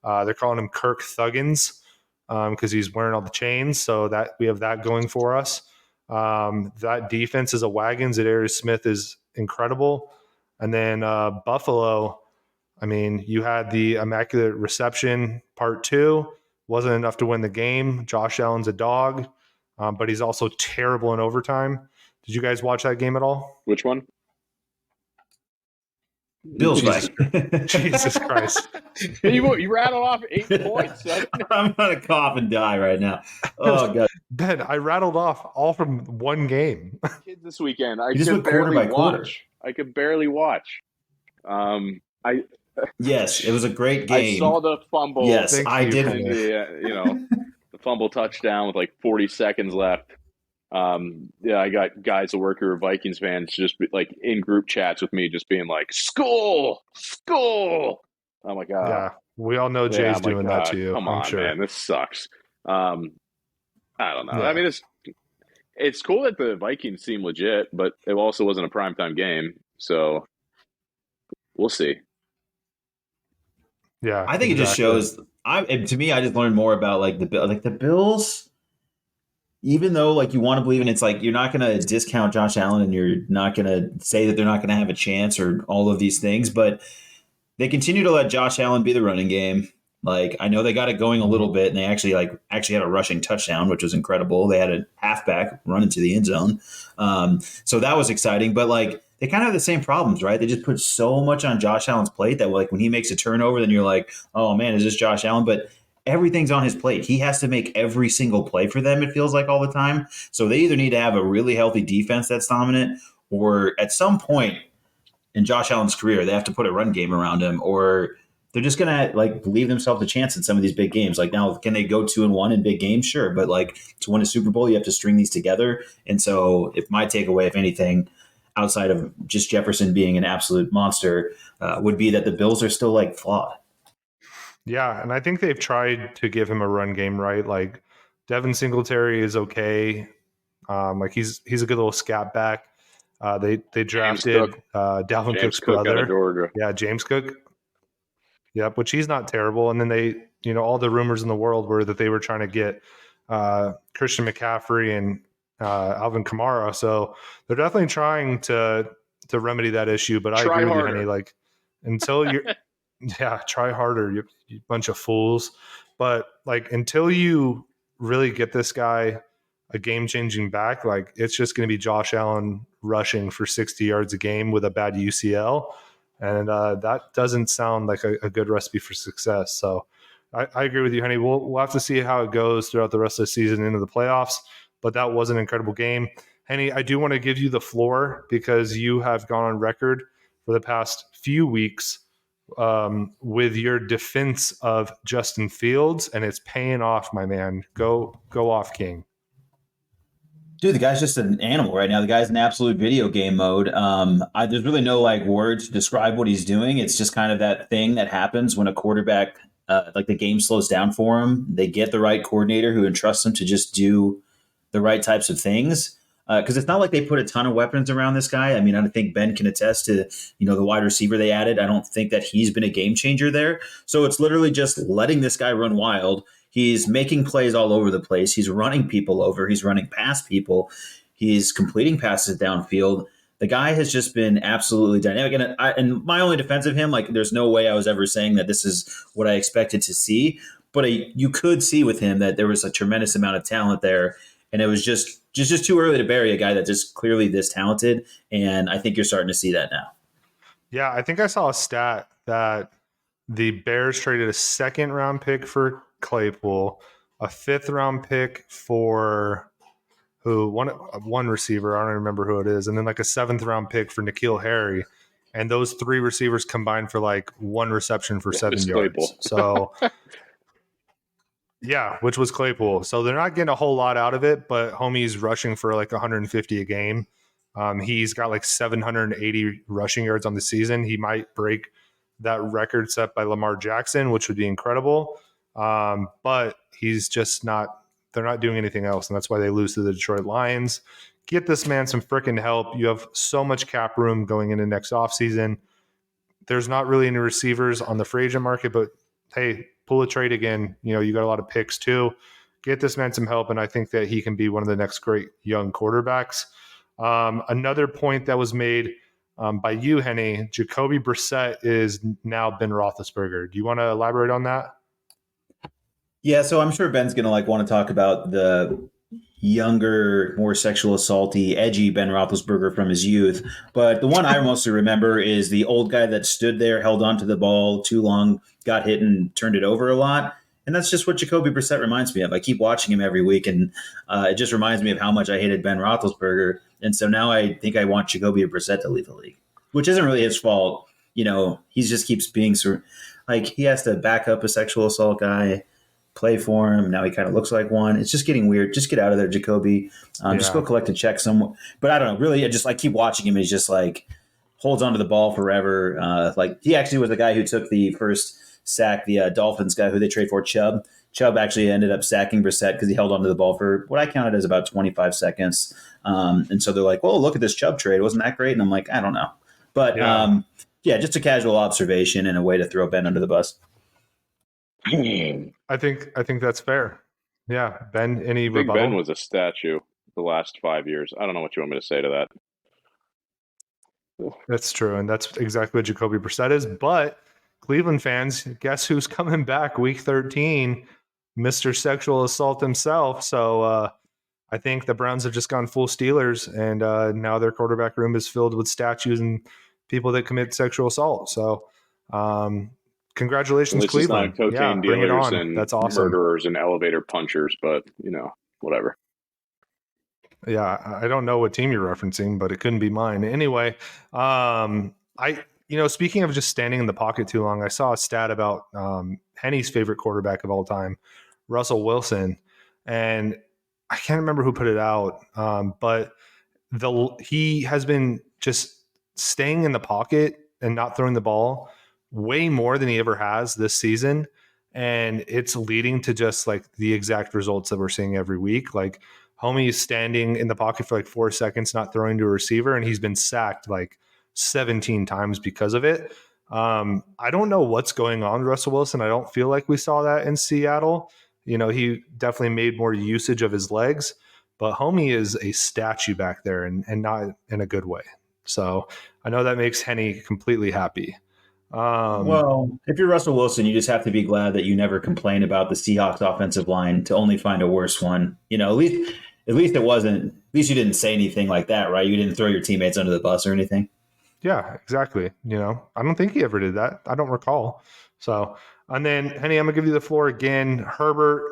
They're calling him Kirk Thuggins because he's wearing all the chains. So that we have that going for us. That defense is a wagon. Zadarius Smith is incredible. And then Buffalo, I mean, you had the immaculate reception part 2. Wasn't enough to win the game. Josh Allen's a dog, but he's also terrible in overtime. Did you guys watch that game at all? Which one? Bills. Jesus Christ. You rattled off 8 points. I'm going to cough and die right now. Oh, God. Ben, I rattled off all from one game. Kids this weekend. I could barely watch. I could barely watch. Yes, it was a great game. I saw the fumble. Yes, I did. The fumble touchdown with like 40 seconds left. I got guys that work who are Vikings fans just like in group chats with me, just being like, "Skull." I'm like, yeah, we all know Jay's doing that to you. Come on, man, this sucks. I don't know. Yeah. I mean, it's cool that the Vikings seem legit, but it also wasn't a primetime game, so we'll see. Yeah, I think it just shows. To me, I just learned more about the Bills. Even though you want to believe in, it's like you're not going to discount Josh Allen and you're not going to say that they're not going to have a chance or all of these things, but they continue to let Josh Allen be the running game. Like, I know they got it going a little bit, and they actually had a rushing touchdown, which was incredible. They had a halfback run into the end zone, so that was exciting. But like, they kind of have the same problems, right? They just put so much on Josh Allen's plate that like when he makes a turnover, then you're like, oh man, is this Josh Allen? But everything's on his plate. He has to make every single play for them. It feels like all the time. So they either need to have a really healthy defense that's dominant, or at some point in Josh Allen's career, they have to put a run game around him, or they're just gonna like leave themselves a chance in some of these big games. Like now, can they go 2-1 in big games? Sure, but like to win a Super Bowl, you have to string these together. And so, if my takeaway, if anything, outside of just Jefferson being an absolute monster, would be that the Bills are still like flawed. Yeah, and I think they've tried to give him a run game, right? Like Devin Singletary is okay. Like he's a good little scat back. They drafted Dalvin James Cook's Cook out brother. of Georgia. Yeah, James Cook. Yep, which he's not terrible. And then they, all the rumors in the world were that they were trying to get Christian McCaffrey and Alvin Kamara. So they're definitely trying to remedy that issue. But I agree with you, Henny. Like until you're, yeah, try harder, you bunch of fools. But like until you really get this guy a game-changing back, like it's just going to be Josh Allen rushing for 60 yards a game with a bad UCL. And that doesn't sound like a good recipe for success. So I agree with you, Henny. We'll have to see how it goes throughout the rest of the season into the playoffs. But that was an incredible game. Henny, I do want to give you the floor because you have gone on record for the past few weeks with your defense of Justin Fields, and it's paying off, my man. Go off, King. Dude, the guy's just an animal right now. The guy's in absolute video game mode. There's really no like words to describe what he's doing. It's just kind of that thing that happens when a quarterback, like the game slows down for him. They get the right coordinator who entrusts them to just do the right types of things. Because it's not like they put a ton of weapons around this guy. I mean, I think Ben can attest to, the wide receiver they added. I don't think that he's been a game changer there. So it's literally just letting this guy run wild. He's making plays all over the place. He's running people over. He's running past people. He's completing passes downfield. The guy has just been absolutely dynamic. And my only defense of him, like, there's no way I was ever saying that this is what I expected to see. But you could see with him that there was a tremendous amount of talent there. And it was just too early to bury a guy that's just clearly this talented. And I think you're starting to see that now. Yeah, I think I saw a stat that the Bears traded a second-round pick for Claypool, a fifth-round pick for one receiver, I don't remember who it is, and then like a seventh-round pick for N'Keal Harry, and those three receivers combined for like one reception for 7 yards. Claypool. So, yeah, which was Claypool. So they're not getting a whole lot out of it, but homie's rushing for like 150 a game. He's got like 780 rushing yards on the season. He might break that record set by Lamar Jackson, which would be incredible. But he's just not, they're not doing anything else. And that's why they lose to the Detroit Lions. Get this man some freaking help. You have so much cap room going into next offseason. There's not really any receivers on the free agent market, but hey, pull a trade again. You got a lot of picks too. Get this man some help. And I think that he can be one of the next great young quarterbacks. Another point that was made by you, Henny, Jacoby Brissett is now Ben Roethlisberger. Do you want to elaborate on that? Yeah, so I'm sure Ben's going to want to talk about the younger, more sexual assaulty, edgy Ben Roethlisberger from his youth. But the one I mostly remember is the old guy that stood there, held onto the ball too long, got hit and turned it over a lot. And that's just what Jacoby Brissett reminds me of. I keep watching him every week, and it just reminds me of how much I hated Ben Roethlisberger. And so now I think I want Jacoby Brissett to leave the league, which isn't really his fault. He just keeps being he has to back up a sexual assault guy, play for him. Now he kind of looks like one. It's just getting weird. Just get out of there, Jacoby. Just go collect a check somewhere. But I don't know. Really, I keep watching him. He's just holds onto the ball forever. He actually was the guy who took the first sack, the Dolphins guy who they trade for, Chubb. Chubb actually ended up sacking Brissett because he held onto the ball for what I counted as about 25 seconds. And so they're like, well, look at this Chubb trade. Wasn't that great? And I'm like, I don't know. But just a casual observation and a way to throw Ben under the bus. I think that's fair. Yeah, Ben. Any rebuttal? Ben was a statue the last 5 years. I don't know what you want me to say to that. That's true, and that's exactly what Jacoby Brissett is. But Cleveland fans, guess who's coming back week 13? Mr. Sexual Assault himself. So I think the Browns have just gone full Steelers, and now their quarterback room is filled with statues and people that commit sexual assault. So congratulations, At least Cleveland. it's not cocaine Bring it dealers on. and That's awesome. murderers and elevator punchers, but, whatever. Yeah, I don't know what team you're referencing, but it couldn't be mine. Anyway, speaking of just standing in the pocket too long, I saw a stat about Henny's favorite quarterback of all time, Russell Wilson, and I can't remember who put it out, but he has been just staying in the pocket and not throwing the ball way more than he ever has this season, and it's leading to just like the exact results that we're seeing every week. Like Homie is standing in the pocket for like 4 seconds, not throwing to a receiver, and he's been sacked like 17 times because of it. I don't know what's going on with Russell Wilson. I don't feel like we saw that in Seattle. He definitely made more usage of his legs, but Homie is a statue back there and not in a good way. So I know that makes Henny completely happy. Well, if you're Russell Wilson, you just have to be glad that you never complain about the Seahawks offensive line to only find a worse one. At least it wasn't. At least you didn't say anything like that, right? You didn't throw your teammates under the bus or anything. Yeah, exactly. I don't think he ever did that. I don't recall. So, and then Henny, I'm gonna give you the floor again. Herbert,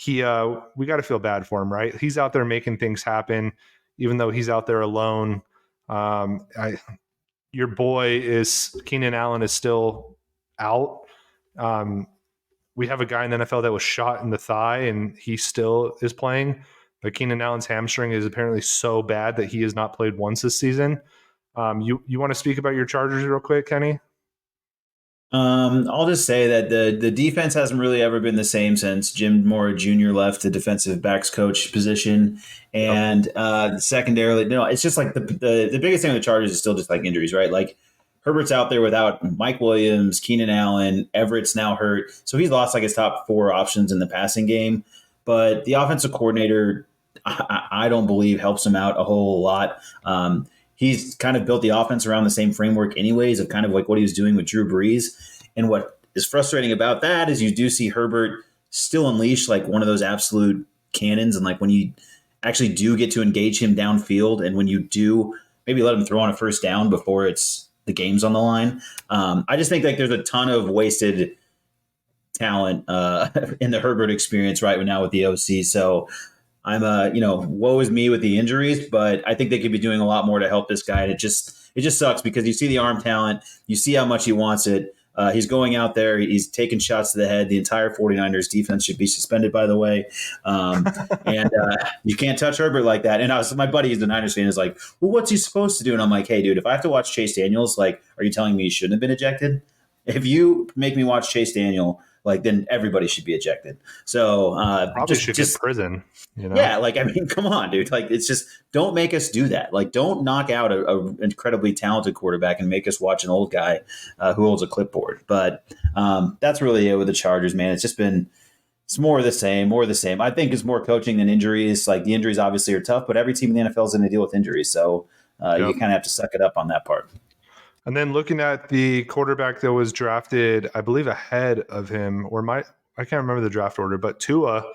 we got to feel bad for him, right? He's out there making things happen, even though he's out there alone. Your boy Keenan Allen is still out. We have a guy in the NFL that was shot in the thigh and he still is playing. But Keenan Allen's hamstring is apparently so bad that he has not played once this season. You want to speak about your Chargers real quick, Kenny? I'll just say that the defense hasn't really ever been the same since Jim Mora Jr. left the defensive backs coach position, and secondarily, it's just like the biggest thing with the Chargers is still just like injuries, right? Like Herbert's out there without Mike Williams, Keenan Allen, Everett's now hurt, so he's lost like his top 4 options in the passing game. But the offensive coordinator, I don't believe helps him out a whole lot. He's kind of built the offense around the same framework anyways of kind of like what he was doing with Drew Brees. And what is frustrating about that is you do see Herbert still unleash like one of those absolute cannons. And like when you actually do get to engage him downfield and when you do maybe let him throw on a first down before the game's on the line. I just think like there's a ton of wasted talent in the Herbert experience right now with the OC. So I'm woe is me with the injuries, but I think they could be doing a lot more to help this guy. And it just sucks because you see the arm talent, you see how much he wants it. He's going out there, he's taking shots to the head. The entire 49ers defense should be suspended, by the way. And you can't touch Herbert like that. And my buddy who's the Niners fan is like, well, what's he supposed to do? And I'm like, hey, dude, if I have to watch Chase Daniels, like, are you telling me he shouldn't have been ejected? If you make me watch Chase Daniel, like then everybody should be ejected. So probably should get prison. Yeah, like I mean, come on, dude. Like it's just don't make us do that. Like don't knock out a incredibly talented quarterback and make us watch an old guy who holds a clipboard. But that's really it with the Chargers, man. It's more of the same, I think it's more coaching than injuries. Like the injuries obviously are tough, but every team in the NFL is going to deal with injuries. So you kind of have to suck it up on that part. And then looking at the quarterback that was drafted, I believe ahead of him, I can't remember the draft order, but Tua,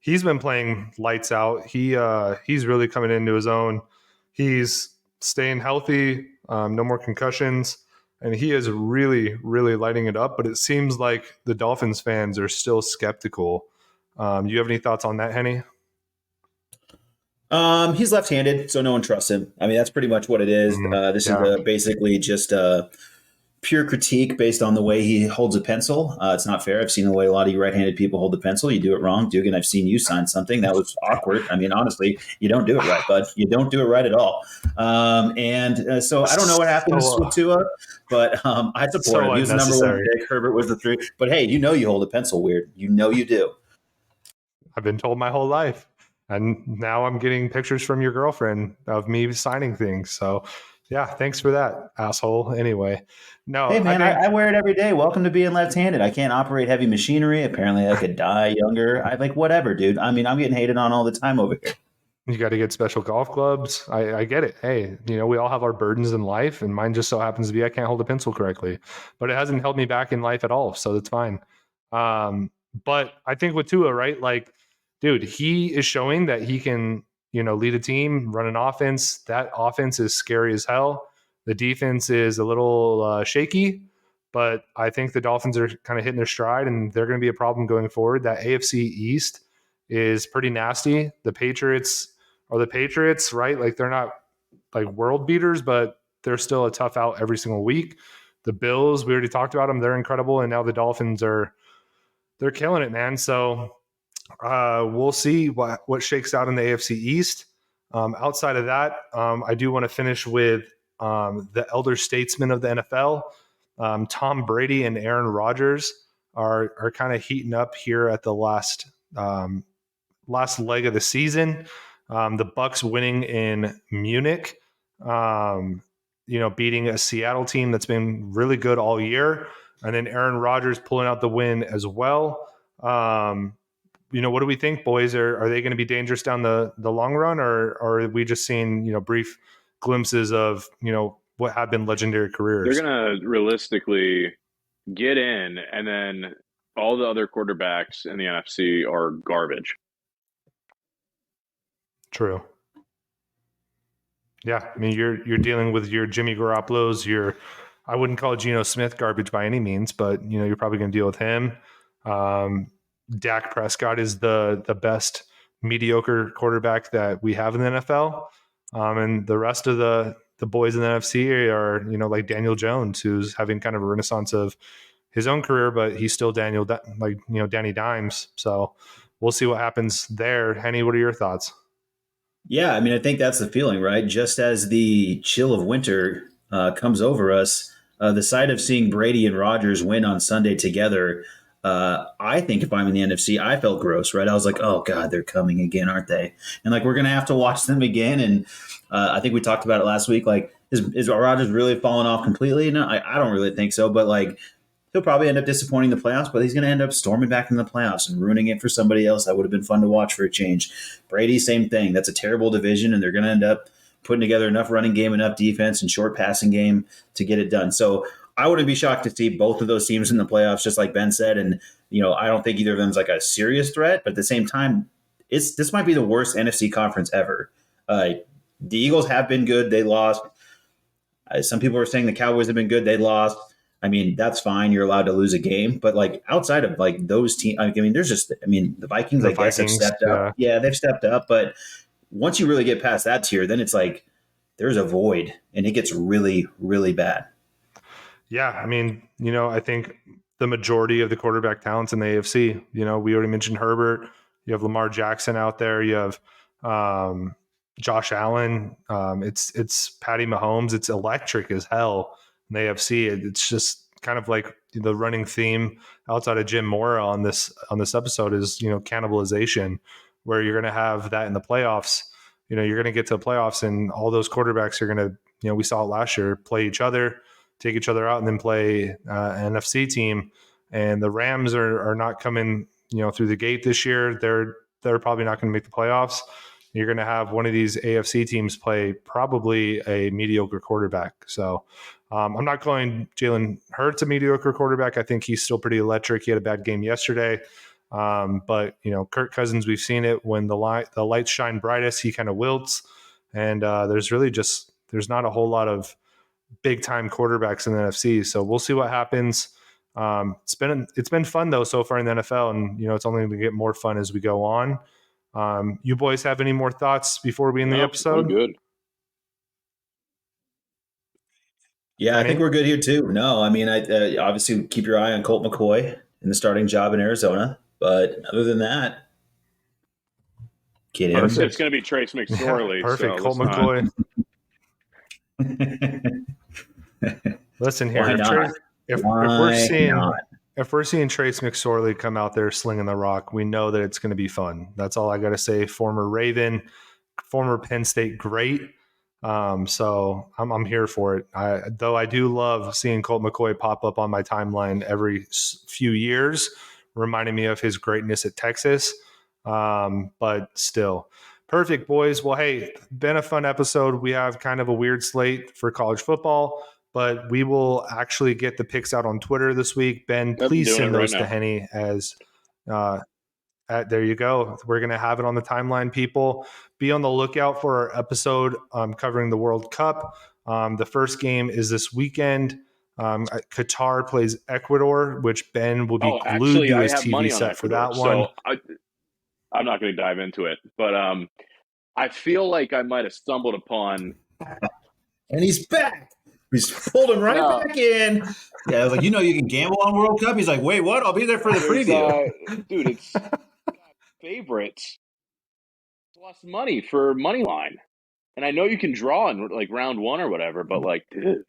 he's been playing lights out. He's really coming into his own. He's staying healthy, no more concussions, and he is really, really lighting it up. But it seems like the Dolphins fans are still skeptical. Do you have any thoughts on that, Henny? He's left-handed, so no one trusts him. I mean, that's pretty much what it is. This is basically just a pure critique based on the way he holds a pencil. It's not fair. I've seen the way a lot of you right-handed people hold the pencil. You do it wrong, Dugan. I've seen you sign something that was awkward. I mean, honestly, you don't do it right, bud. You don't do it right at all. So I don't know what happens with Tua, but I support him. He was the number 1 pick. Herbert was the 3. But hey, you hold a pencil weird. You do. I've been told my whole life. And now I'm getting pictures from your girlfriend of me signing things. So, yeah, thanks for that, asshole. Anyway, no. Hey, man, I wear it every day. Welcome to being left-handed. I can't operate heavy machinery. Apparently, I could die younger. Whatever, dude. I mean, I'm getting hated on all the time over here. You got to get special golf clubs. I get it. Hey, we all have our burdens in life, and mine just so happens to be I can't hold a pencil correctly, but it hasn't held me back in life at all, so that's fine. But I think with Tua, right? Like, dude, he is showing that he can, lead a team, run an offense. That offense is scary as hell. The defense is a little shaky, but I think the Dolphins are kind of hitting their stride, and they're going to be a problem going forward. That AFC East is pretty nasty. The Patriots are the Patriots, right? Like, they're not like world beaters, but they're still a tough out every single week. The Bills, we already talked about them. They're incredible. And now the Dolphins they're killing it, man. So we'll see what shakes out in the AFC East. Outside of that, I do want to finish with the elder statesmen of the NFL. Tom Brady and Aaron Rodgers are kind of heating up here at the last leg of the season. The Bucks winning in Munich, beating a Seattle team that's been really good all year, and then Aaron Rodgers pulling out the win as well. What do we think, boys? Are they going to be dangerous down the long run, or are we just seeing brief glimpses of what have been legendary careers? They're going to realistically get in, and then all the other quarterbacks in the NFC are garbage. True. Yeah, I mean, you're dealing with your Jimmy Garoppolo's, I wouldn't call Geno Smith garbage by any means, but you're probably going to deal with him. Dak Prescott is the best mediocre quarterback that we have in the NFL, and the rest of the boys in the NFC are like Daniel Jones, who's having kind of a renaissance of his own career, but he's still Danny Dimes. So we'll see what happens there. Henny, what are your thoughts? Yeah, I mean, I think that's the feeling, right? Just as the chill of winter comes over us, the sight of seeing Brady and Rodgers win on Sunday together, I think if I'm in the NFC, I felt gross, right? I was like, oh, God, they're coming again, aren't they? And, we're going to have to watch them again. And I think we talked about it last week. Is Rodgers really falling off completely? No, I don't really think so. But, he'll probably end up disappointing the playoffs, but he's going to end up storming back in the playoffs and ruining it for somebody else. That would have been fun to watch for a change. Brady, same thing. That's a terrible division, and they're going to end up putting together enough running game, enough defense, and short passing game to get it done. So I wouldn't be shocked to see both of those teams in the playoffs, just like Ben said. And, I don't think either of them is a serious threat, but at the same time, this might be the worst NFC conference ever. The Eagles have been good. They lost. Some people are saying the Cowboys have been good. They lost. I mean, that's fine. You're allowed to lose a game. But outside of those teams, I mean, the Vikings, I guess, have stepped up. Yeah, they've stepped up. But once you really get past that tier, then it's there's a void and it gets really, really bad. Yeah. I mean, I think the majority of the quarterback talents in the AFC, we already mentioned Herbert. You have Lamar Jackson out there. You have Josh Allen. It's Patty Mahomes. It's electric as hell. In the AFC, it's just kind of like the running theme outside of Jim Mora on this episode is cannibalization, where you're going to have that in the playoffs. You're going to get to the playoffs, and all those quarterbacks are going to we saw it last year, play each other, take each other out, and then play an NFC team. And the Rams are not coming through the gate this year. They're probably not going to make the playoffs. You're going to have one of these AFC teams play probably a mediocre quarterback. So I'm not calling Jalen Hurts a mediocre quarterback. I think he's still pretty electric. He had a bad game yesterday. But Kirk Cousins, we've seen it when the lights shine brightest, he kind of wilts. And there's not a whole lot of big time quarterbacks in the NFC. So we'll see what happens. It's been fun though so far in the NFL, and it's only going to get more fun as we go on. You boys have any more thoughts before we end the episode? Good. Yeah, I think we're good here too. No, I mean, I obviously keep your eye on Colt McCoy in the starting job in Arizona, but other than that, kid, it's going to be Trace McSorley. Yeah, perfect, so Colt McCoy. Listen here, if we're seeing Trace McSorley come out there slinging the rock, we know that it's going to be fun. That's all I got to say. Former Raven, former Penn State great. So I'm here for it. Though I do love seeing Colt McCoy pop up on my timeline every few years, reminding me of his greatness at Texas. But still, Perfect, boys. Well, hey, been a fun episode. We have kind of a weird slate for college football, but we will actually get the picks out on Twitter this week. Ben, I'm please doing send it right those to now. Henny as there you go. We're going to have it on the timeline, people. Be on the lookout for our episode covering the World Cup. The first game is this weekend. Qatar plays Ecuador, which Ben will be Oh, glued actually, to I his have TV money on set for Ecuador, that one. so I'm not going to dive into it. But I feel like I might have stumbled upon. And he's back. He's pulled him right No, back in. Yeah, I was like, you can gamble on World Cup. He's like, wait, what? I'll be there for the there's preview. dude, it's favorites plus money for money line, and I know you can draw in like round one or whatever, but like, dude,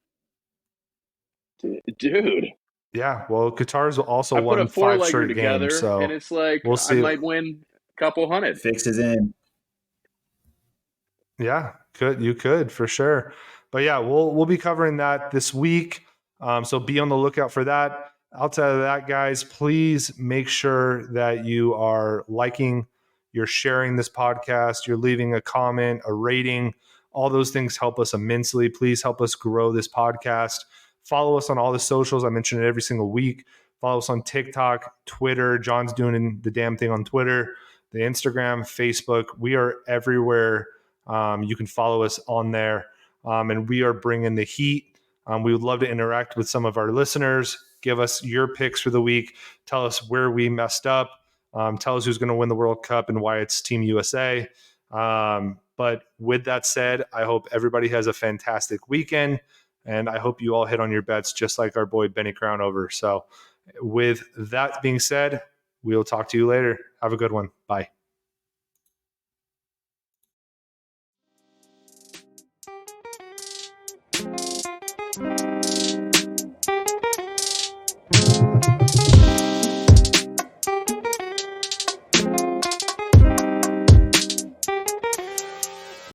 Yeah, well, Qatar's also I put a won 5 four-legger straight games, together, and so it's like we'll I see. might win a couple hundred. Fix is in. Yeah, you could for sure. But yeah, we'll be covering that this week. So be on the lookout for that. Outside of that, guys, please make sure that you are liking, you're sharing this podcast, you're leaving a comment, a rating. All those things help us immensely. Please help us grow this podcast. Follow us on all the socials. I mention it every single week. Follow us on TikTok, Twitter. John's doing the damn thing on Twitter, the Instagram, Facebook. We are everywhere. You can follow us on there, and we are bringing the heat. We would love to interact with some of our listeners. Give us your picks for the week. Tell us where we messed up. Tell us who's going to win the World Cup and why it's Team USA. But with that said, I hope everybody has a fantastic weekend, and I hope you all hit on your bets just like our boy Benny Crownover. So with that being said, we'll talk to you later. Have a good one. Bye.